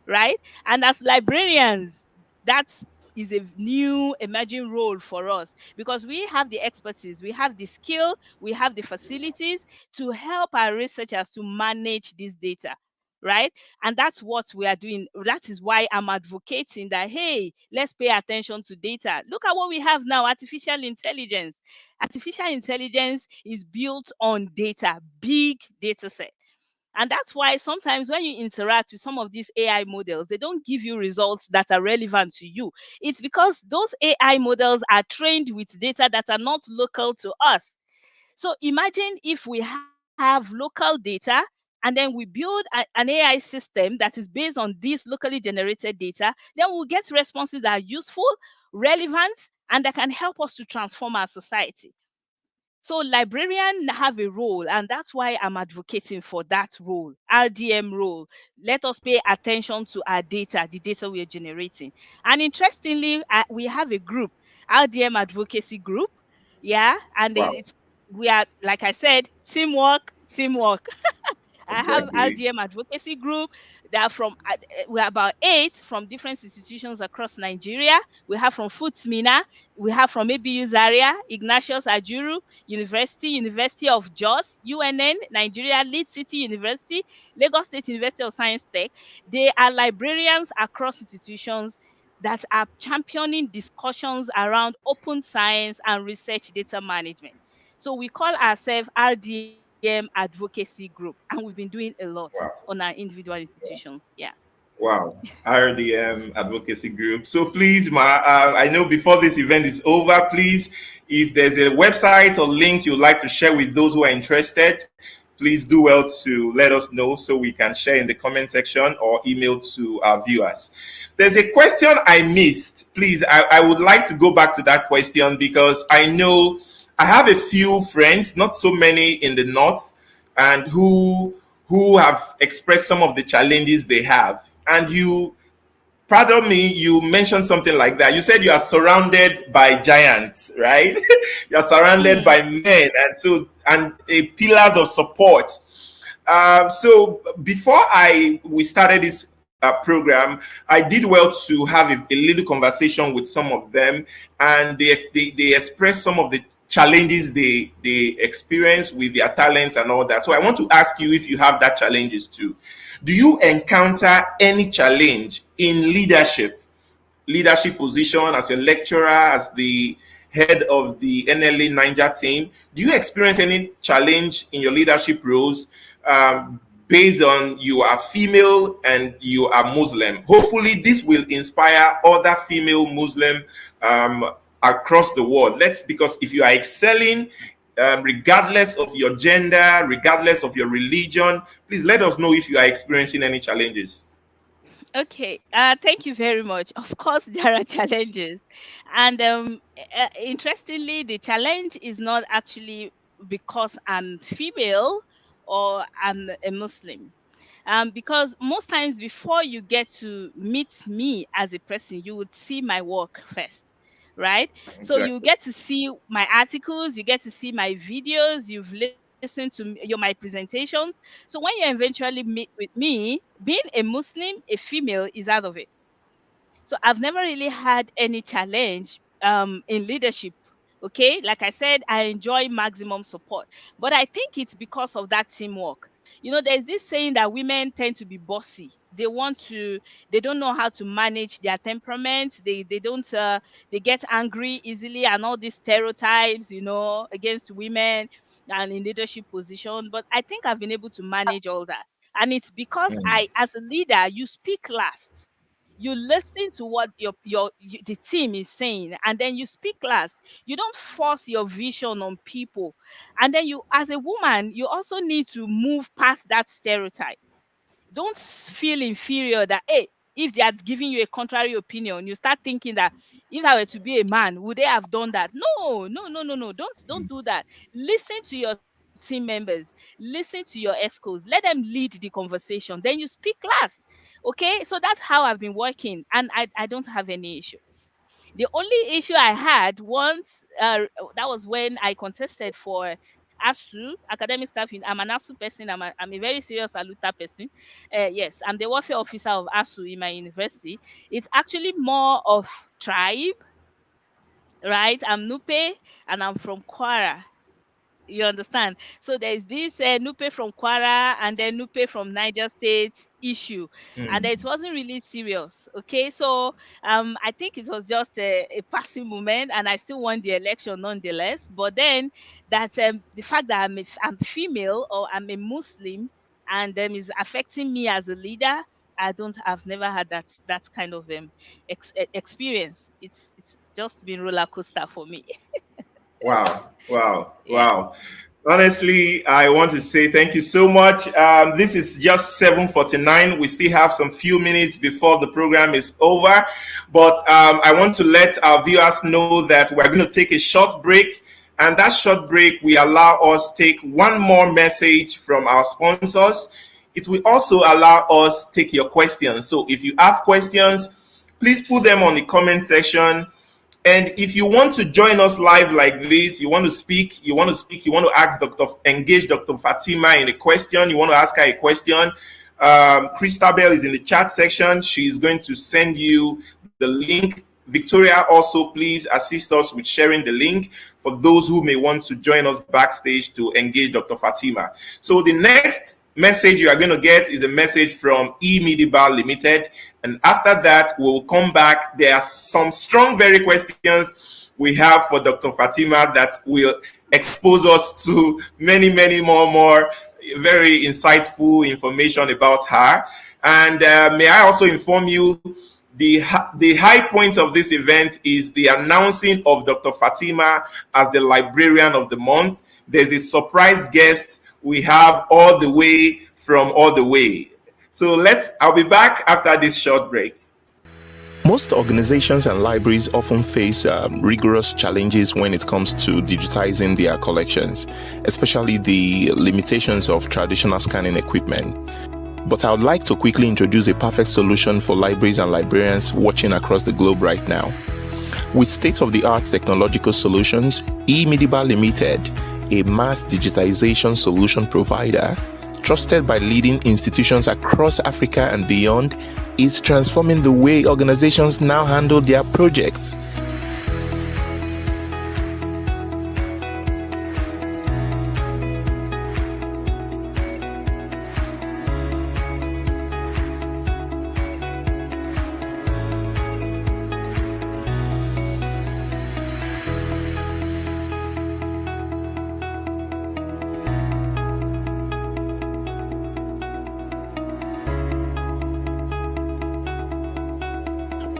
right? And as librarians, that is a new emerging role for us because we have the expertise, we have the skill, we have the facilities to help our researchers to manage this data, right? And that's what we are doing. That is why I'm advocating that, hey, let's pay attention to data. Look at what we have now, artificial intelligence. Artificial intelligence is built on data, big data set. And that's why sometimes when you interact with some of these AI models, they don't give you results that are relevant to you. It's because those AI models are trained with data that are not local to us. So imagine if we have local data and then we build an AI system that is based on this locally generated data, then we'll get responses that are useful, relevant, and that can help us to transform our society. So librarians have a role, and that's why I'm advocating for that role, RDM role. Let us pay attention to our data, the data we are generating. And interestingly, we have a group, RDM advocacy group. Yeah, and Wow. we are, like I said, teamwork, teamwork. I have Exactly. RDM advocacy group that are from we're about 8 from different institutions across Nigeria. We have from Futsmina, we have from ABU Zaria, Ignatius Ajuru University, University of Jos, UNN, Nigeria, Lead City University, Lagos State University of Science Tech. They are librarians across institutions that are championing discussions around open science and research data management. So we call ourselves RDM advocacy group, and we've been doing a lot Wow. on our individual institutions. Yeah. Wow. RDM advocacy group. So please, I know before this event is over, please, if there's a website or link you'd like to share with those who are interested, please do well to let us know so we can share in the comment section or email to our viewers. There's a question I missed. Please, I would like to go back to that question because I know I have a few friends, not so many in the north, and who have expressed some of the challenges they have. And you, pardon me, you mentioned something like that. You said you are surrounded by giants, right? You are surrounded by Mm. men, and pillars of support. So before we started this program, I did well to have a little conversation with some of them, and they expressed some of the challenges they experience with their talents and all that. So I want to ask you if you have that challenges too. Do you encounter any challenge in leadership position as a lecturer, as the head of the NLA Niger team? Do you experience any challenge in your leadership roles based on you are female and you are Muslim? Hopefully, this will inspire other female Muslim across the world. Because if you are excelling, regardless of your gender, regardless of your religion, please let us know if you are experiencing any challenges. Okay. Thank you very much. Of course, there are challenges, and interestingly, the challenge is not actually because I'm female or I'm a Muslim. Because most times before you get to meet me as a person, you would see my work first, right? So you Exactly. get to see my articles, you get to see my videos, you've listened to my presentations. So when you eventually meet with me, being a Muslim, a female, is out of it. So I've never really had any challenge in leadership. Okay, like I said, I enjoy maximum support, but I think it's because of that teamwork. There's this saying that women tend to be bossy. They don't know how to manage their temperament. They don't they get angry easily, and all these stereotypes, against women and in leadership position. But I think I've been able to manage all that, and it's because as a leader, you speak last. You listen to what the team is saying, and then you speak last. You don't force your vision on people. And then you, as a woman, you also need to move past that stereotype. Don't feel inferior that, hey, if they are giving you a contrary opinion, you start thinking that if I were to be a man, would they have done that? No, no, no, no, no. Don't do that. Listen to your team members, listen to your excos, let them lead the conversation. Then you speak last. Okay. So that's how I've been working, and I don't have any issue. The only issue I had once, that was when I contested for ASU, academic staff. I'm an ASU person. I'm a very serious Aluta person. Yes, I'm the welfare officer of ASU in my university. It's actually more of tribe, right? I'm Nupe and I'm from Kwara. You understand? So there's this Nupe from Kwara and then Nupe from Niger State issue, and it wasn't really serious. Okay, so I think it was just a passing moment, and I still won the election nonetheless. But then that the fact that I'm female or I'm a Muslim and is affecting me as a leader. I've never had that kind of experience. It's just been roller coaster for me. Wow, wow, Yeah. wow. Honestly, I want to say thank you so much. This is just 7:49. We still have some few minutes before the program is over. But I want to let our viewers know that we're going to take a short break. And that short break will allow us take one more message from our sponsors. It will also allow us take your questions. So if you have questions, please put them on the comment section. And if you want to join us live like this, you want to ask engage Dr. Fatimah in a question, you want to ask her a question, Christabel is in the chat section. She is going to send you the link. Victoria, also please assist us with sharing the link for those who may want to join us backstage to engage Dr. Fatimah. So the next message you are going to get is a message from eMediBar Limited, and after that we'll come back. There are some strong very questions we have for Dr. Fatimah that will expose us to many more very insightful information about her. And may I also inform you, the high point of this event is the announcing of Dr. Fatimah as the Librarian of the Month. There's a surprise guest we have all the way from all the way. So I'll be back after this short break. Most organizations and libraries often face rigorous challenges when it comes to digitizing their collections, especially the limitations of traditional scanning equipment. But I would like to quickly introduce a perfect solution for libraries and librarians watching across the globe right now. With state-of-the-art technological solutions, eMediBar Limited, a mass digitization solution provider, trusted by leading institutions across Africa and beyond, is transforming the way organizations now handle their projects.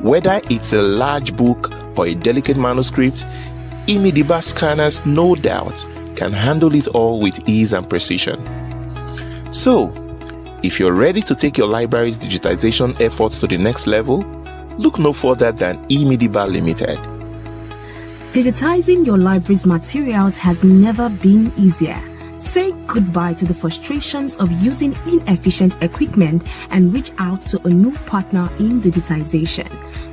Whether it's a large book or a delicate manuscript, eMediBar scanners no doubt can handle it all with ease and precision. So, if you're ready to take your library's digitization efforts to the next level, look no further than eMediBar Limited. Digitizing your library's materials has never been easier. Say goodbye to the frustrations of using inefficient equipment and reach out to a new partner in digitization.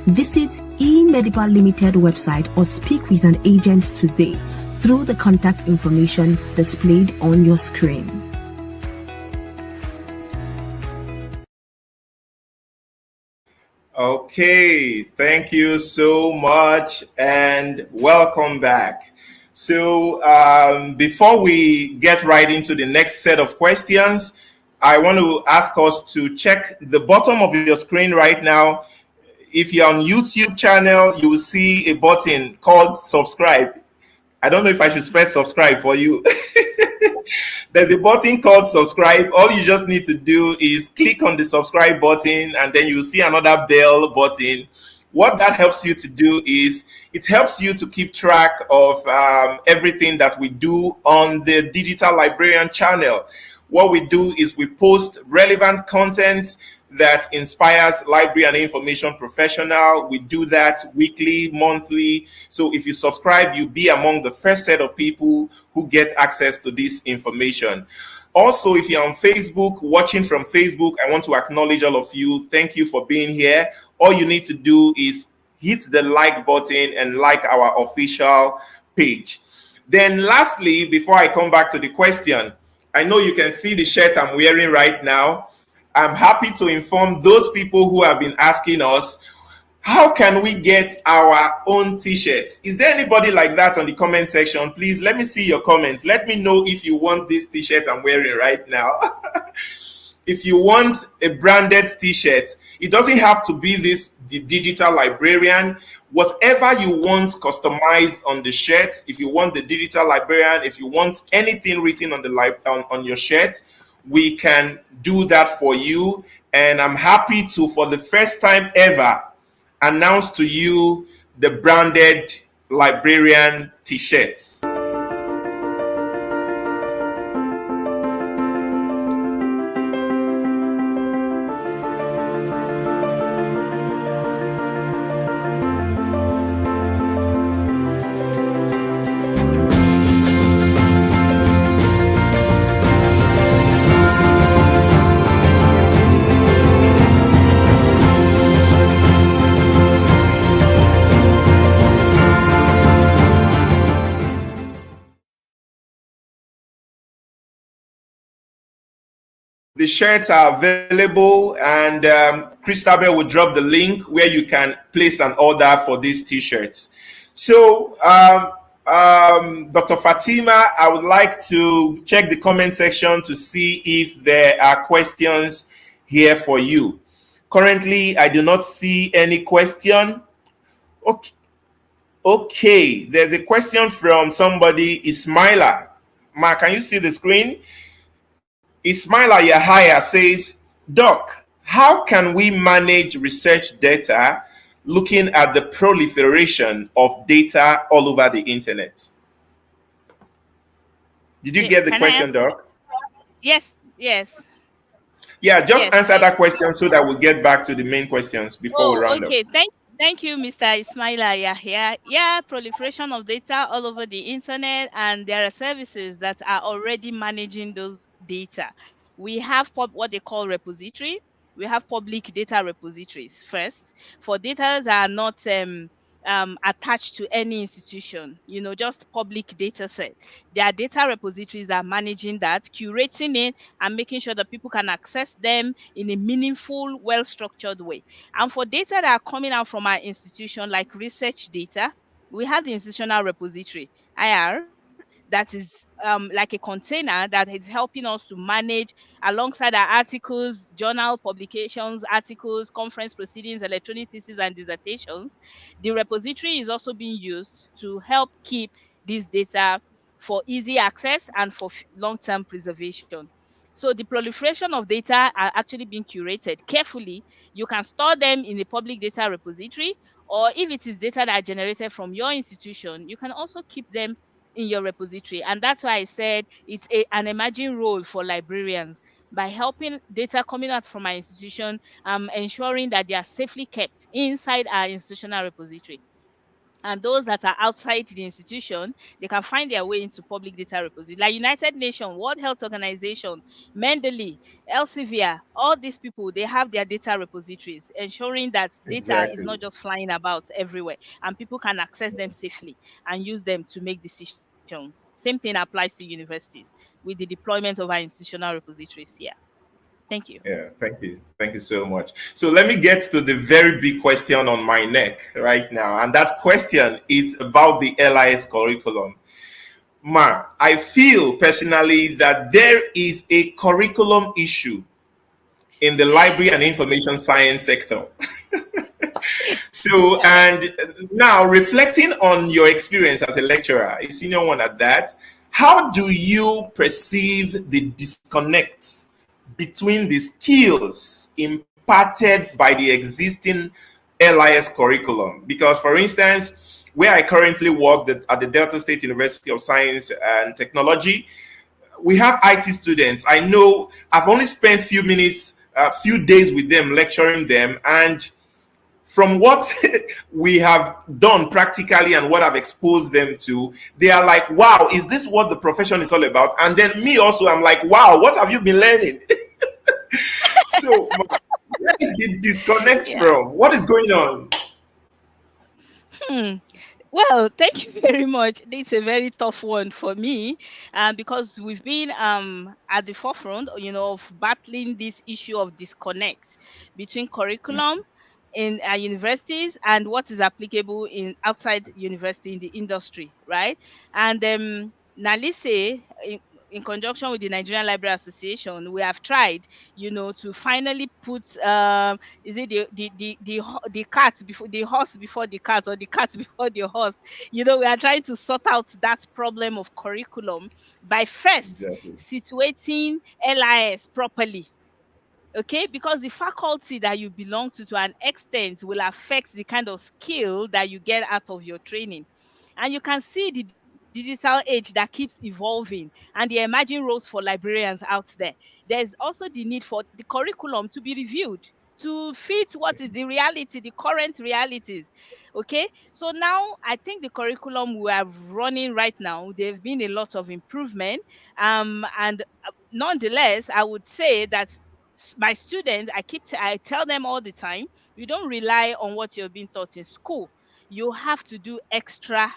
Visit eMediBar Limited website or speak with an agent today through the contact information displayed on your screen. Okay, thank you so much and welcome back. So before we get right into the next set of questions, I want to ask us to check the bottom of your screen right now. If you're on YouTube channel, you will see a button called subscribe. I don't know if I should spell subscribe for you. There's a button called subscribe. All you just need to do is click on the subscribe button, and then you'll see another bell button. What that helps you to do is it helps you to keep track of everything that we do on the Digital Librarian channel. What we do is we post relevant content that inspires library and information professional. We do that weekly, monthly. So if you subscribe, you'll be among the first set of people who get access to this information. Also, if you're on Facebook, watching from Facebook, I want to acknowledge all of you. Thank you for being here. All you need to do is hit the like button and like our official page. Then lastly, before I come back to the question, I know you can see the shirt I'm wearing right now. I'm happy to inform those people who have been asking us, how can we get our own t-shirts? Is there anybody like that on the comment section? Please let me see your comments. Let me know if you want this t-shirt I'm wearing right now. If you want a branded t-shirt, it doesn't have to be the digital librarian. Whatever you want customized on the shirt, if you want the digital librarian, if you want anything written on the on your shirt, we can do that for you. And I'm happy to, for the first time ever, announce to you the branded librarian t-shirts. The shirts are available, and Christabel will drop the link where you can place an order for these t-shirts. So, Dr. Fatima, I would like to check the comment section to see if there are questions here for you. Currently, I do not see any question. Okay, okay. There's a question from somebody, Ismaila. Ma, can you see the screen? Ismaila Yahaya says, Doc, how can we manage research data looking at the proliferation of data all over the internet? Did you get the Can I question, answer? Doc? Yes. Yeah, just Yes, answer please. that question so that we'll get back to the main questions before we Oh, round up. okay. Thank you, Mr. Ismaila Yahya. Yeah, proliferation of data all over the internet, and there are services that are already managing those data. We have what they call repository. We have public data repositories first for data that are not attached to any institution, just public data set. There are data repositories that are managing that, curating it, and making sure that people can access them in a meaningful, well-structured way. And for data that are coming out from our institution, like research data, we have the institutional repository, IR, that is like a container that is helping us to manage alongside our articles, journal publications, articles, conference proceedings, electronic theses, and dissertations. The repository is also being used to help keep this data for easy access and for long-term preservation. So the proliferation of data are actually being curated carefully. You can store them in a public data repository, or if it is data that are generated from your institution, you can also keep them in your repository. And that's why I said it's an emerging role for librarians by helping data coming out from our institution, ensuring that they are safely kept inside our institutional repository. And those that are outside the institution, they can find their way into public data repository like United Nations, World Health Organization, Mendeley, Elsevier. All these people, they have their data repositories, ensuring that data is Exactly. not just flying about everywhere, and people can access them safely and use them to make decisions. Same thing applies to universities with the deployment of our institutional repositories here. Thank you. Yeah, thank you. Thank you so much. So let me get to the very big question on my neck right now. And that question is about the LIS curriculum. Ma, I feel personally that there is a curriculum issue in the library and information science sector. So, and now reflecting on your experience as a lecturer, a senior one at that, how do you perceive the disconnect between the skills imparted by the existing LIS curriculum? Because, for instance, where I currently work at the Delta State University of Science and Technology, we have IT students. I know I've only spent few days with them, lecturing them, and from what we have done practically and what I've exposed them to, they are like, wow, is this what the profession is all about? And then me also, I'm like, wow, what have you been learning? So, where is the disconnect Yeah. from? What is going on? Hmm. Well, thank you very much. It's a very tough one for me, because we've been at the forefront, of battling this issue of disconnect between curriculum in universities and what is applicable in outside university in the industry, right? And Nalise, in conjunction with the Nigerian Library Association, we have tried, to finally put is it the cat before the horse before the cat, or the cat before the horse. We are trying to sort out that problem of curriculum by first Exactly. situating LIS properly. Okay, because the faculty that you belong to an extent will affect the kind of skill that you get out of your training. And you can see the digital age that keeps evolving and the emerging roles for librarians out there. There's also the need for the curriculum to be reviewed to fit what is the reality, the current realities. Okay, so now I think the curriculum we are running right now, there've been a lot of improvement. And nonetheless, I would say that my students, I tell them all the time, you don't rely on what you're being taught in school. You have to do extra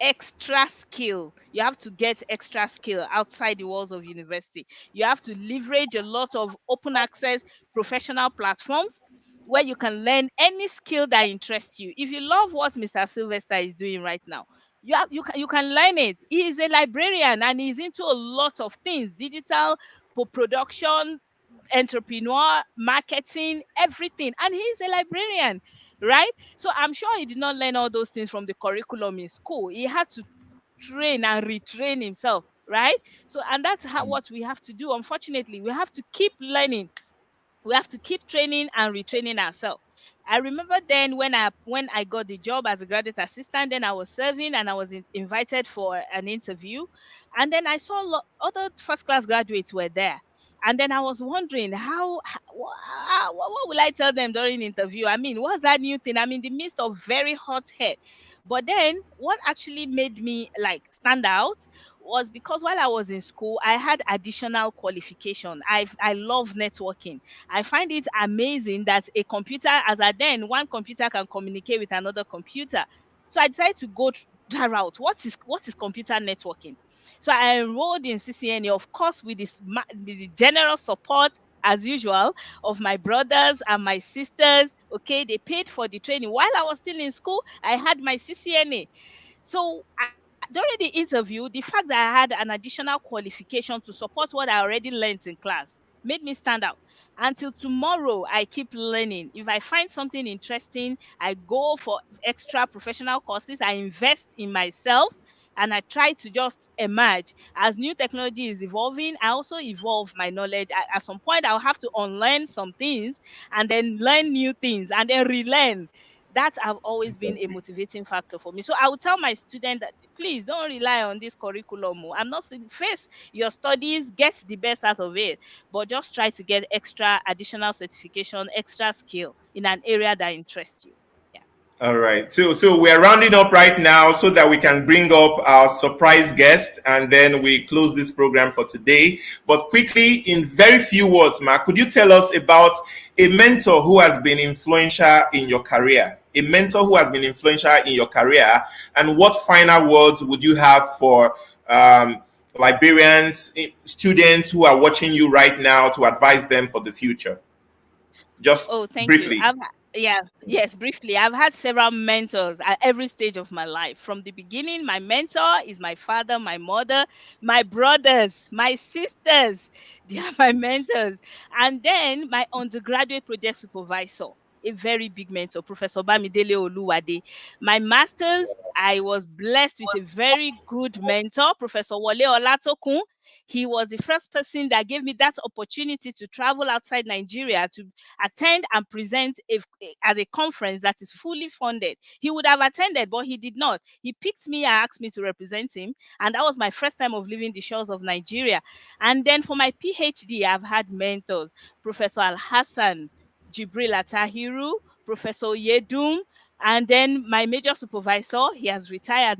extra skill. You have to get extra skill outside the walls of university. You have to leverage a lot of open access professional platforms where you can learn any skill that interests you. If you love what Mr. Sylvester is doing right now, you can learn it. He is a librarian and he's into a lot of things: digital production, entrepreneur, marketing, everything. And he's a librarian, right? So I'm sure he did not learn all those things from the curriculum in school. He had to train and retrain himself, right? So, and that's how what we have to do. Unfortunately, we have to keep learning, we have to keep training and retraining ourselves. I remember then when I got the job as a graduate assistant, then I was serving and I was invited for an interview, and then I saw other first class graduates were there, and then I was wondering what will I tell them during the interview? I mean, what's that new thing? I'm in the midst of very hot head. But then what actually made me like stand out was because while I was in school, I had additional qualification. I love networking. I find it amazing that a computer, as at then, one computer can communicate with another computer. So I decided to go that route. What is computer networking? So I enrolled in CCNA, of course, with with the general support as usual of my brothers and my sisters. Okay, they paid for the training. While I was still in school, I had my CCNA. So during the interview, the fact that I had an additional qualification to support what I already learned in class made me stand out. Until tomorrow, I keep learning. If I find something interesting, I go for extra professional courses. I invest in myself and I try to just emerge. As new technology is evolving, I also evolve my knowledge. At some point, I'll have to unlearn some things and then learn new things and then relearn. That have always been a motivating factor for me. So I would tell my student that please don't rely on this curriculum. I'm not saying face your studies, get the best out of it, but just try to get extra additional certification, extra skill in an area that interests you. Yeah. All right. So we're rounding up right now so that we can bring up our surprise guest and then we close this program for today. But quickly, in very few words, Mark, could you tell us about a mentor who has been influential in your career? A mentor who has been influential in your career, and what final words would you have for librarians, students who are watching you right now to advise them for the future? Just Oh, thank you. briefly. Yes, briefly. I've had several mentors at every stage of my life. From the beginning, my mentor is my father, my mother, my brothers, my sisters. They are my mentors. And then my undergraduate project supervisor, a very big mentor, Professor Bamidele Oluwade. My master's, I was blessed with a very good mentor, Professor Wole Olatokun. He was the first person that gave me that opportunity to travel outside Nigeria to attend and present at a conference that is fully funded. He would have attended, but he did not. He picked me and asked me to represent him, and that was my first time of leaving the shores of Nigeria. And then for my PhD, I've had mentors: Professor Al Hassan Jibril Atahiru, Professor Yedum, and then my major supervisor, he has retired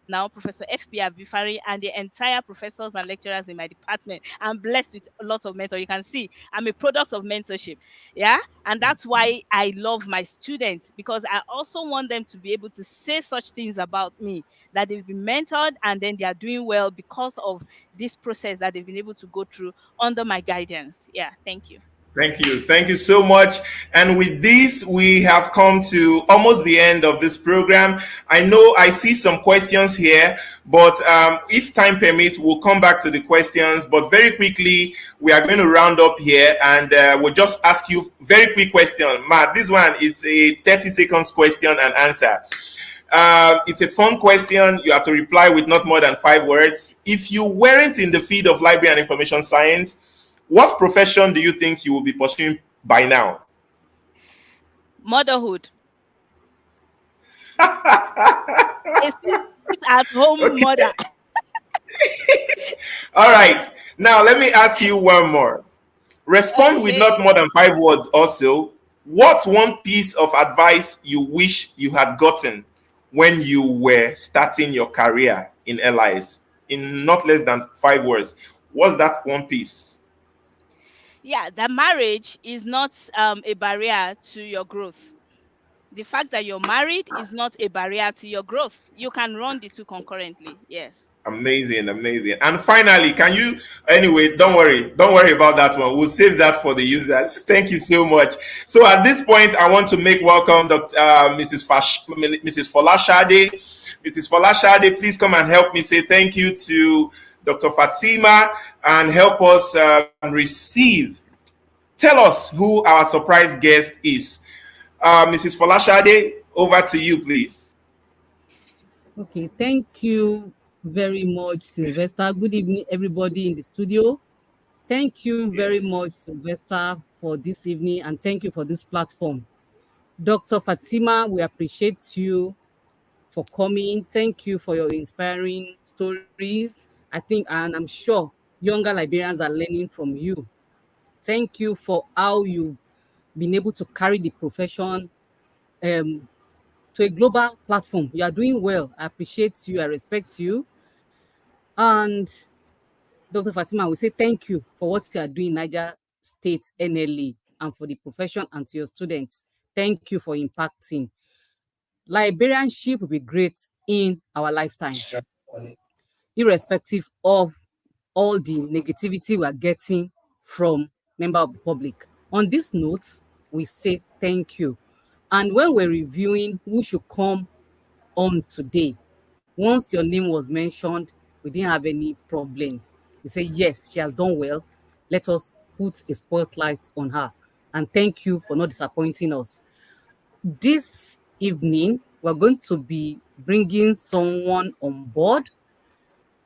now, Professor F.P. Abifari, and the entire professors and lecturers in my department. I'm blessed with a lot of mentors. You can see I'm a product of mentorship. Yeah. And that's why I love my students, because I also want them to be able to say such things about me, that they've been mentored and then they are doing well because of this process that they've been able to go through under my guidance. Yeah. Thank you. Thank you. Thank you so much. And with this, we have come to almost the end of this program. I know I see some questions here, but if time permits, we'll come back to the questions. But very quickly, we are going to round up here and we'll just ask you very quick question. Matt, this one is a 30 seconds question and answer. It's a fun question. You have to reply with not more than 5 words. If you weren't in the field of library and information science, what profession do you think you will be pursuing by now? Motherhood. A at home Okay. mother. All right. Now, let me ask you one more. Respond with not Okay. more than 5 words also. What's one piece of advice you wish you had gotten when you were starting your career in LIS? In not less than 5 words. What's that one piece? Yeah, that marriage is not a barrier to your growth. The fact that you're married is not a barrier to your growth. You can run the two concurrently. Yes. Amazing, amazing. And finally, can you, anyway, don't worry about that one. We'll save that for the users. Thank you so much. So at this point, I want to make welcome Dr. Mrs. Folashade. Mrs. Folashade, please come and help me say thank you to Dr. Fatimah and help us receive. Tell us who our surprise guest is. Mrs. Folashade, over to you, please. Okay, thank you very much, Sylvester. Good evening, everybody in the studio. Thank you very much, Sylvester, for this evening, and thank you for this platform. Dr. Fatimah, we appreciate you for coming. Thank you for your inspiring stories. I think, and I'm sure younger librarians are learning from you. Thank you for how you've been able to carry the profession to a global platform. You are doing well. I appreciate you. I respect you. And Dr. Fatimah, we say thank you for what you are doing in Niger State NLE and for the profession and to your students. Thank you for impacting. Librarianship will be great in our lifetime, irrespective of all the negativity we are getting from members of the public. On this note, we say thank you. And when we're reviewing who should come on today, once your name was mentioned, we didn't have any problem. We say, yes, she has done well. Let us put a spotlight on her. And thank you for not disappointing us. This evening, we're going to be bringing someone on board,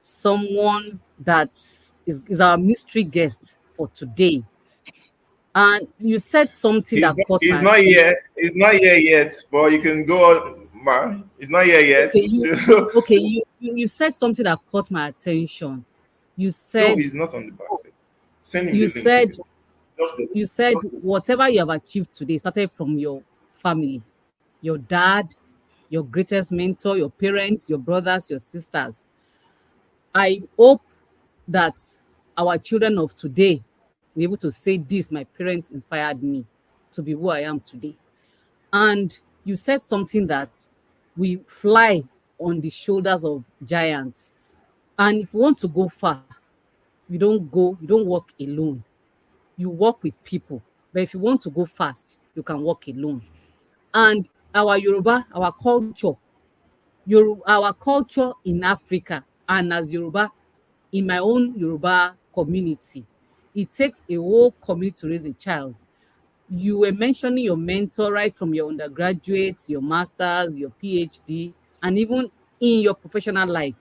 someone that is our mystery guest for today. And you said something that caught my attention. He's not here yet, but you can go on, ma. He's not here yet. Okay, you said something that caught my attention. You said no, he's not on the back. Send him you the said link. you said whatever you have achieved today started from your family, your dad, your greatest mentor, your parents, your brothers, your sisters. I hope that our children of today will be able to say this: my parents inspired me to be who I am today. And you said something that we fly on the shoulders of giants. And if you want to go far, you don't walk alone. You walk with people. But if you want to go fast, you can walk alone. And our Yoruba, our culture in Africa, and as Yoruba, in my own Yoruba community, it takes a whole community to raise a child. You were mentioning your mentor right from your undergraduates, your masters, your PhD, and even in your professional life.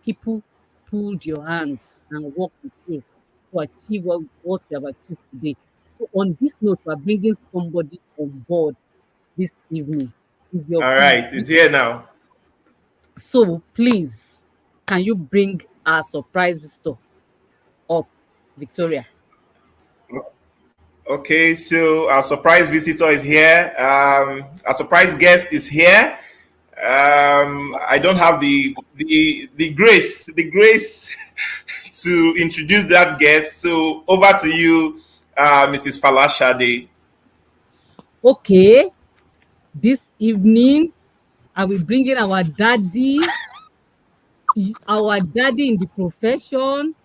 People pulled your hands and worked with you to achieve what you have achieved today. So on this note, we're bringing somebody on board this evening. All right, he's here now. So please, can you bring our surprise visitor up, Victoria? Okay, so our surprise visitor is here. Our surprise guest is here. I don't have the grace to introduce that guest. So over to you, Mrs. Folashade. Okay, this evening I will bring in our daddy in the profession,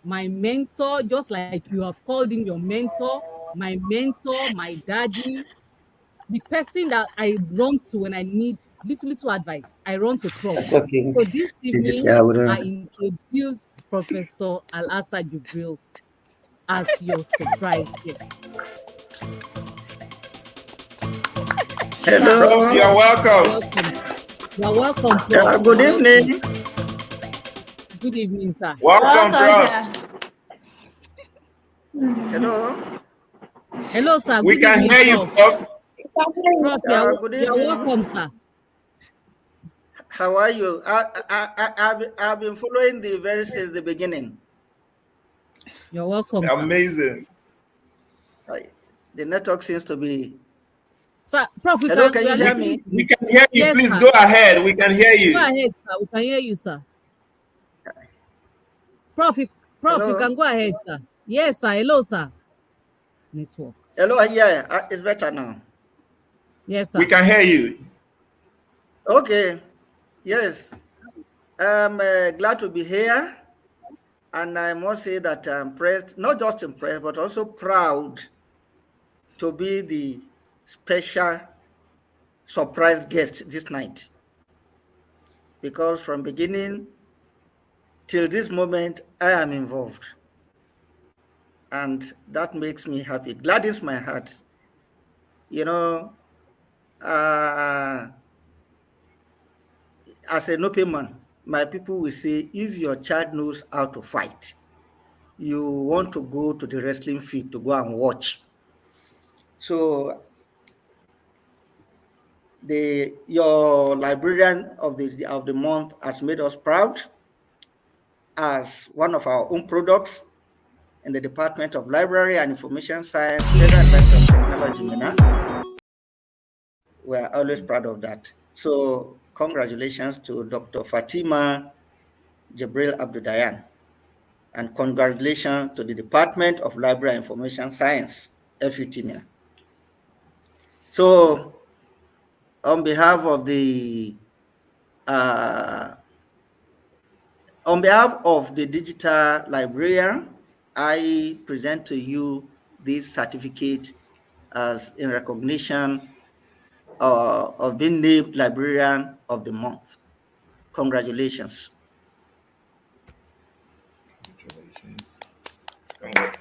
my mentor, just like you have called him your mentor, my daddy, the person that I run to when I need little advice. I run to Prof. Okay. So this evening, I introduce Professor Al-Asa Jibril as your surprise guest. Hello. Prof, you're welcome. You're welcome, Prof. Good evening. Good evening, sir. Welcome, Prof. Hello. Hello, sir. We can hear you, Prof. Prof, you're welcome, sir. How are you? I've been following the very since the beginning. You're welcome, amazing. Sir. The network seems to be. Sir, Prof, hello, can you hear me? We can hear you. Yes, please sir. Go ahead. We can hear you. Go ahead, sir. We can hear you, sir. Prof, you can go ahead, sir. Yes, sir. Hello, sir. Network. Hello, yeah, it's better now. Yes, sir. We can hear you. Okay. Yes. I'm glad to be here. And I must say that I'm impressed, not just impressed, but also proud to be the special surprise guest this night. Because from beginning till this moment, I am involved. And that makes me happy. It gladdens my heart. You know, as an open man, my people will say, if your child knows how to fight, you want to go to the wrestling field to go and watch. So your librarian of the month has made us proud as one of our own products in the Department of Library and Information Science, Federal University of Technology, MENA. We are always proud of that. So congratulations to Dr. Fatimah Jibril Abduldayan, and congratulations to the Department of Library and Information Science, FUT MENA. So on behalf of the digital librarian, I present to you this certificate as in recognition of being named Librarian of the Month. Congratulations. Congratulations. I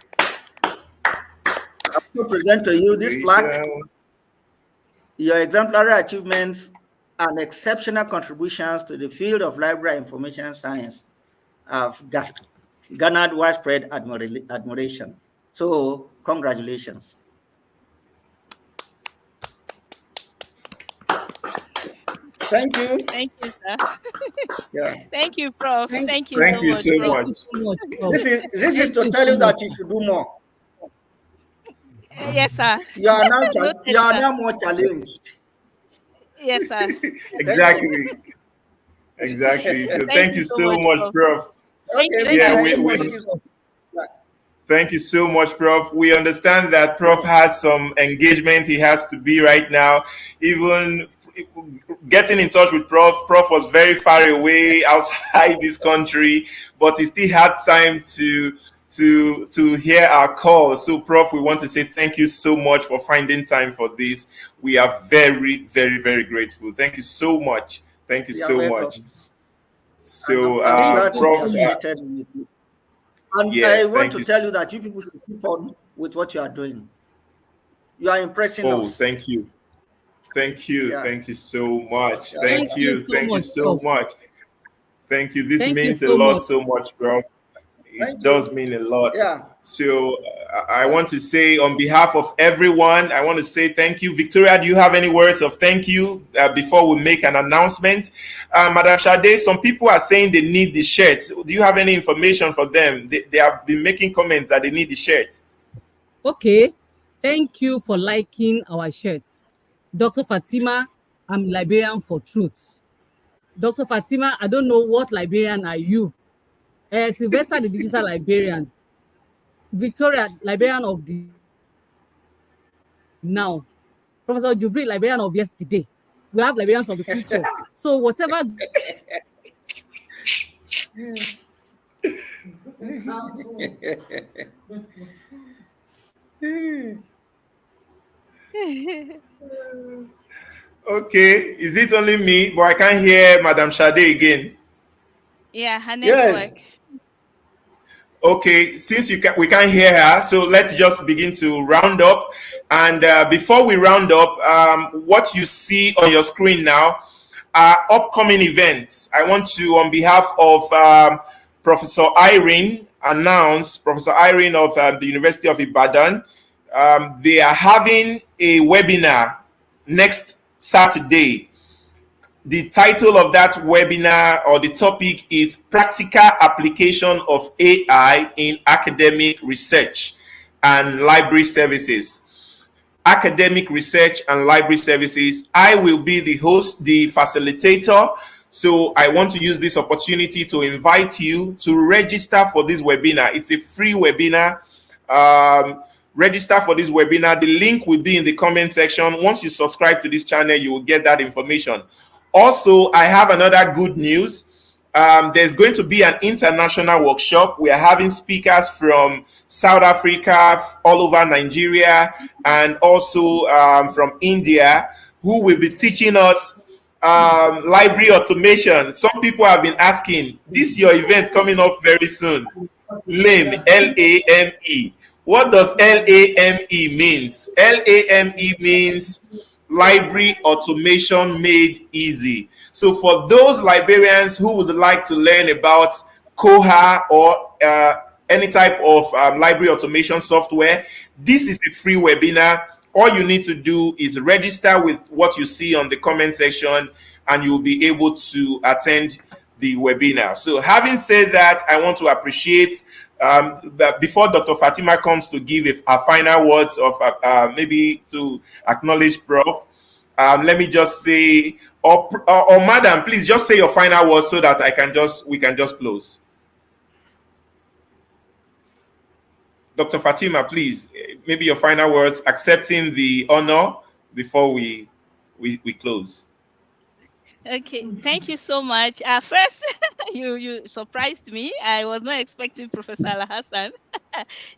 will present to you this plaque. Your exemplary achievements and exceptional contributions to the field of library information science have garnered widespread admiration. So, congratulations. Thank you. Thank you, sir. Yeah. Thank you, Prof. Thank you Thank so you much, so Prof. much. This is to tell you that you should do more. Yes, sir. You are now Noted, sir. more challenged. Yes, sir. Exactly. Exactly. So thank you so much, Prof. Thank you, Okay, sir. Thank you so much, Prof. We understand that Prof has some engagement he has to be right now. Even getting in touch with Prof was very far away outside this country, but he still had time to hear our call. So, Prof, we want to say thank you so much for finding time for this. We are very, very, very grateful. Thank you so much. Thank you so much. So, Prof. And yes, I want to tell you that you people should keep on with what you are doing. You are impressing us. Oh, thank you. Thank you. Yeah. Thank you so much. Yeah. Thank you. Thank you so much. Thank you. This means a lot so much, Prof. It does mean a lot. Yeah. So I want to say on behalf of everyone, I want to say thank you. Victoria, do you have any words of thank you before we make an announcement? Madam Sade, some people are saying they need the shirts. Do you have any information for them? They have been making comments that they need the shirt. Okay. Thank you for liking our shirts. Dr. Fatimah, I'm Librarian for Truth. Dr. Fatimah, I don't know what librarian are you? Sylvester, the digital librarian. Victoria, librarian of the now. Professor Jibril, librarian of yesterday. We have librarians of the future. So whatever. Okay, is it only me? But I can't hear Madam Sade again. Yeah, her network. Yes. Okay, since we can't hear her, so let's just begin to round up. And before we round up, what you see on your screen now are upcoming events. I want to, on behalf of Professor Irene, announce Professor Irene of the University of Ibadan. They are having a webinar next Saturday. The title of that webinar or the topic is Practical Application of AI in Academic Research and Library Services. Academic Research and Library Services. I will be the host, the facilitator. So I want to use this opportunity to invite you to register for this webinar. It's a free webinar. register for this webinar. The link will be in the comment section. Once you subscribe to this channel, you will get that information. Also, I have another good news. There's going to be an international workshop. We are having speakers from South Africa, all over Nigeria, and also from India, who will be teaching us library automation. Some people have been asking, this your event coming up very soon. LAME, L-A-M-E. What does L-A-M-E means? L-A-M-E means library automation made easy. So for those librarians who would like to learn about Koha or any type of library automation software, this is a free webinar. All you need to do is register with what you see on the comment section, and you'll be able to attend the webinar. So having said that, I want to appreciate, before Dr. Fatimah comes to give her final words of maybe to acknowledge Prof, let me just say, or Madam, please just say your final words so that we can just close. Dr. Fatimah, please, maybe your final words, accepting the honor before we close. Okay, thank you so much. First, you surprised me. I was not expecting Professor Al-Hassan.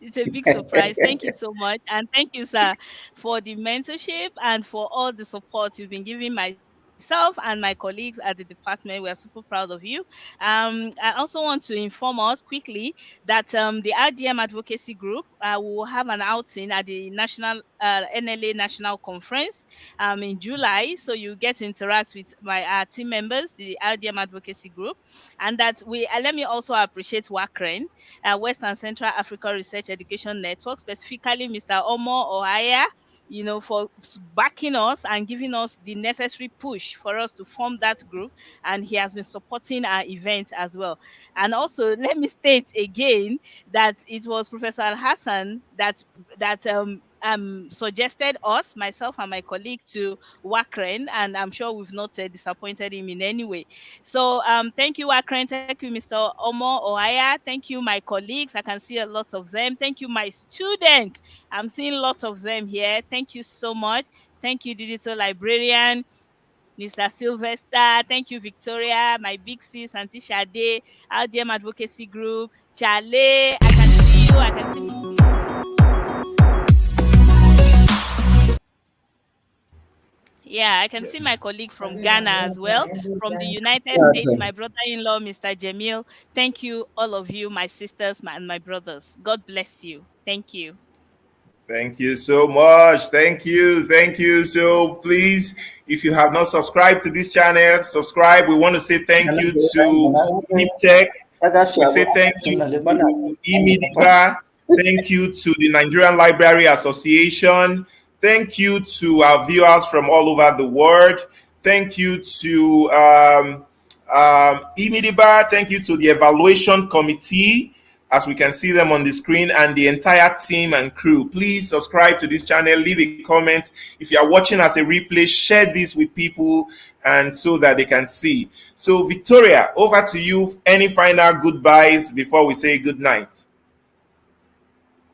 It's a big surprise. Thank you so much. And thank you, sir, for the mentorship and for all the support you've been giving myself and my colleagues at the department. We are super proud of you. I also want to inform us quickly that the RDM Advocacy Group will have an outing at the National NLA National Conference in July. So you get to interact with my team members, the RDM Advocacy Group. And that let me also appreciate WACREN, West and Central Africa Research Education Network, specifically Mr. Omo Ohaya, for backing us and giving us the necessary push for us to form that group. And he has been supporting our event as well. And also, let me state again that it was Professor Al-Hassan that suggested us, myself and my colleague, to Wakren, and I'm sure we've not disappointed him in any way. So thank you, Wakren. Thank you, Mr. Omo Ohaya. Thank you, my colleagues. I can see a lot of them. Thank you, my students. I'm seeing lots of them here. Thank you so much. Thank you, Digital Librarian, Mr. Sylvester. Thank you, Victoria, my big sis, Auntie Shade, RDM Advocacy Group, Chale. I can see you. I can see. Yeah, I can see my colleague from Ghana as well, from the United States, my brother-in-law, Mr. Jamil. Thank you, all of you, my sisters and my brothers. God bless you. Thank you. Thank you so much. Thank you. Thank you. So please, if you have not subscribed to this channel, subscribe. We want to say thank you to Deep Tech. We say thank you to eMedia. Thank you to the Nigerian Library Association. Thank you to our viewers from all over the world. Thank you to eMedia. Thank you to the evaluation committee, as we can see them on the screen, and the entire team and crew. Please subscribe to this channel, leave a comment. If you are watching as a replay, share this with people and so that they can see. So Victoria, over to you. Any final goodbyes before we say good night?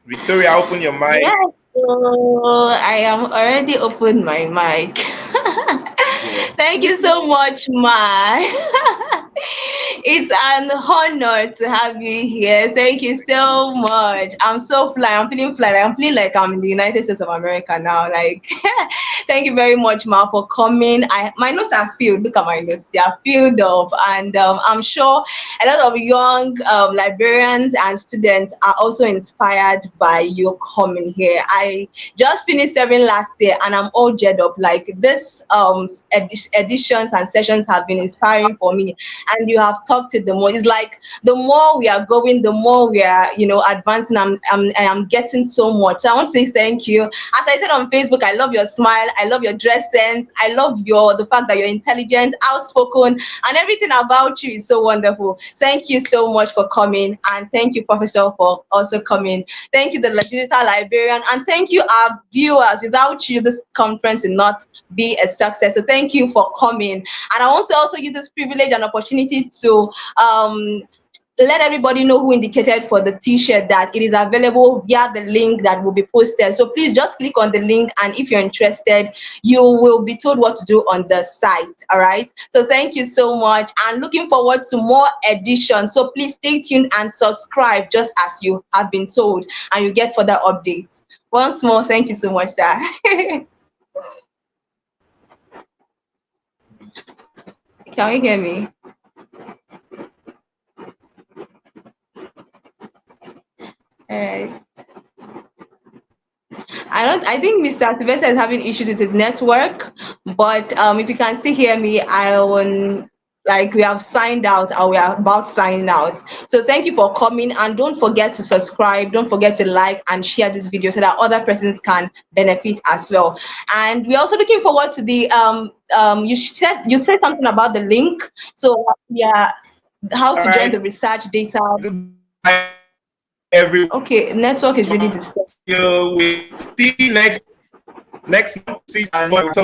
Victoria, open your mic. Yes, so I am already opened my mic. Thank you so much, Ma. It's an honor to have you here. Thank you so much. I'm so fly. I'm feeling fly. I'm feeling like I'm in the United States of America now. Like, thank you very much, Ma, for coming. My notes are filled. Look at my notes. They are filled up. And I'm sure a lot of young librarians and students are also inspired by you coming here. I just finished serving last year and I'm all jetted up. Like, this editions and sessions have been inspiring for me, and you have talked to the more. It's like the more we are going, the more we are advancing. I'm getting so much. So I want to say thank you. As I said on Facebook, I love your smile, I love your dress sense, I love the fact that you're intelligent, outspoken, and everything about you is so wonderful. Thank you so much for coming, and thank you, Professor, for also coming. Thank you, the digital librarian, and thank you, our viewers. Without you, this conference would not be a success. So thank you for coming. And I want to also use this privilege and opportunity to let everybody know who indicated for the t-shirt that it is available via the link that will be posted. So please just click on the link, and if you're interested, you will be told what to do on the site. All right, so thank you so much, and looking forward to more editions. So please stay tuned and subscribe just as you have been told, and you get further updates. Once more, thank you so much, sir. Can you hear me? All right. I think Mr. Sylvester is having issues with his network, but if you can still hear me, I will, like, we have signed out, or we are about signing out. So thank you for coming, and don't forget to subscribe, don't forget to like and share this video so that other persons can benefit as well. And we're also looking forward to the you said something about the link. So yeah, how to join the research data. Goodbye, okay, network is really disturbed. We see next month.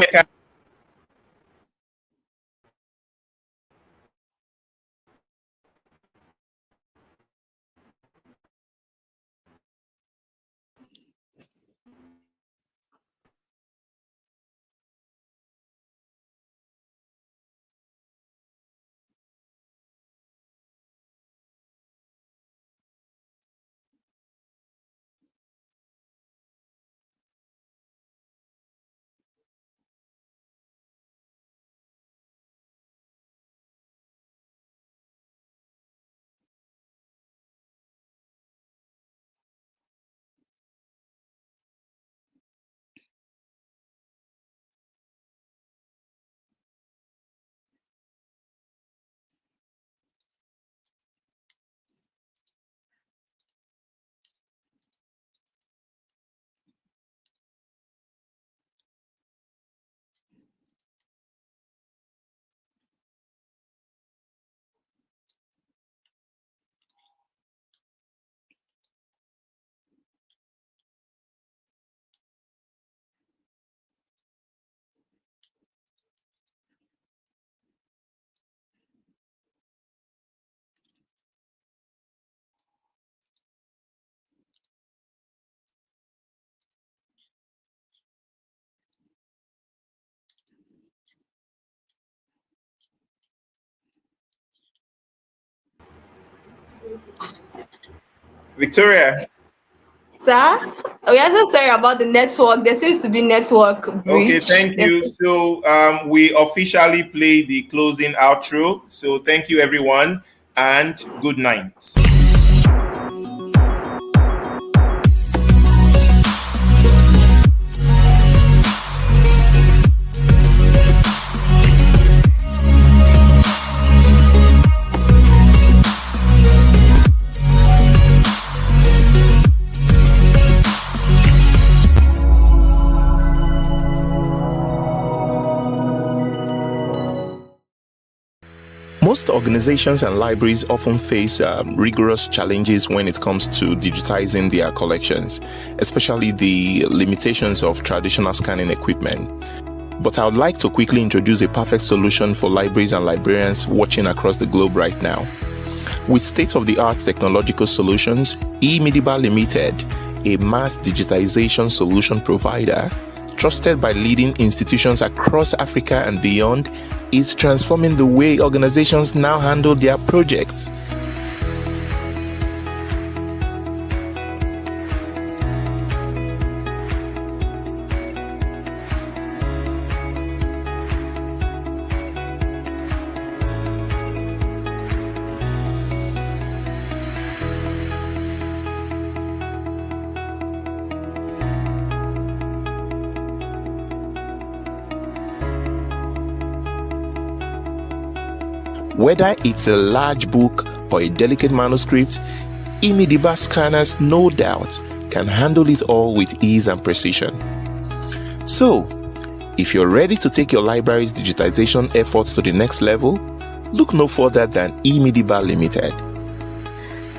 Victoria. Sir, we are so sorry about the network. There seems to be network breach. Okay, thank you. So we officially play the closing outro. So thank you, everyone, and good night. Most organizations and libraries often face rigorous challenges when it comes to digitizing their collections, especially the limitations of traditional scanning equipment. But I would like to quickly introduce a perfect solution for libraries and librarians watching across the globe right now. With state-of-the-art technological solutions, eMidiba Limited, a mass digitization solution provider, trusted by leading institutions across Africa and beyond, is transforming the way organizations now handle their projects. Whether it's a large book or a delicate manuscript, eMidiba scanners no doubt can handle it all with ease and precision. So, if you're ready to take your library's digitization efforts to the next level, look no further than eMidiba Limited.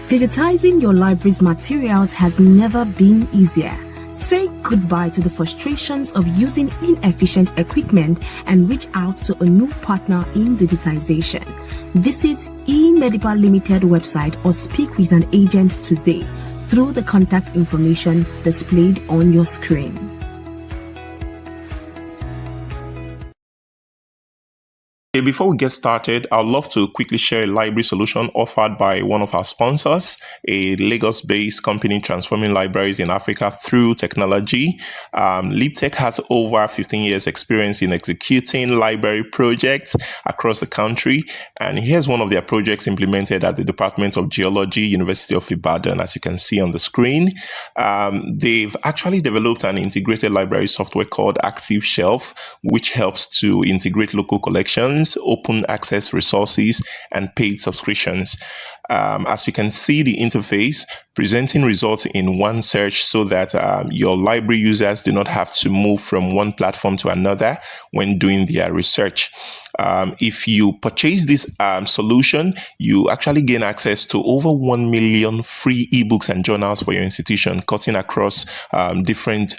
Digitizing your library's materials has never been easier. Say goodbye to the frustrations of using inefficient equipment and reach out to a new partner in digitization. Visit eMedical Limited website or speak with an agent today through the contact information displayed on your screen. Okay, before we get started, I'd love to quickly share a library solution offered by one of our sponsors, a Lagos-based company transforming libraries in Africa through technology. LibTech has over 15 years experience in executing library projects across the country. And here's one of their projects implemented at the Department of Geology, University of Ibadan, as you can see on the screen. They've actually developed an integrated library software called Active Shelf, which helps to integrate local collections, open access resources, and paid subscriptions. As you can see, the interface presenting results in one search so that your library users do not have to move from one platform to another when doing their research. If you purchase this solution, you actually gain access to over 1 million free ebooks and journals for your institution, cutting across different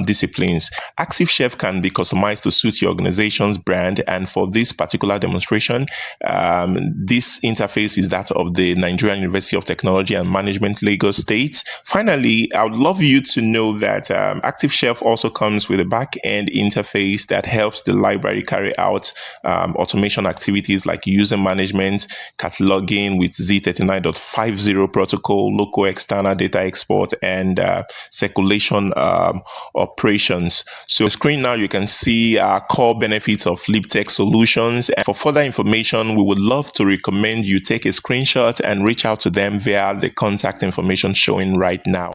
disciplines. Active Shelf can be customized to suit your organization's brand, and for this particular demonstration, this interface is that of the Nigerian University of Technology and Management, Lagos State. Finally, I would love you to know that Active Shelf also comes with a back-end interface that helps the library carry out automation activities like user management, cataloging with Z39.50 protocol, local external data export, and circulation operations. So on the screen now, you can see our core benefits of LibTech solutions. And for further information, we would love to recommend you take a screenshot and reach out to them via the contact information showing right now.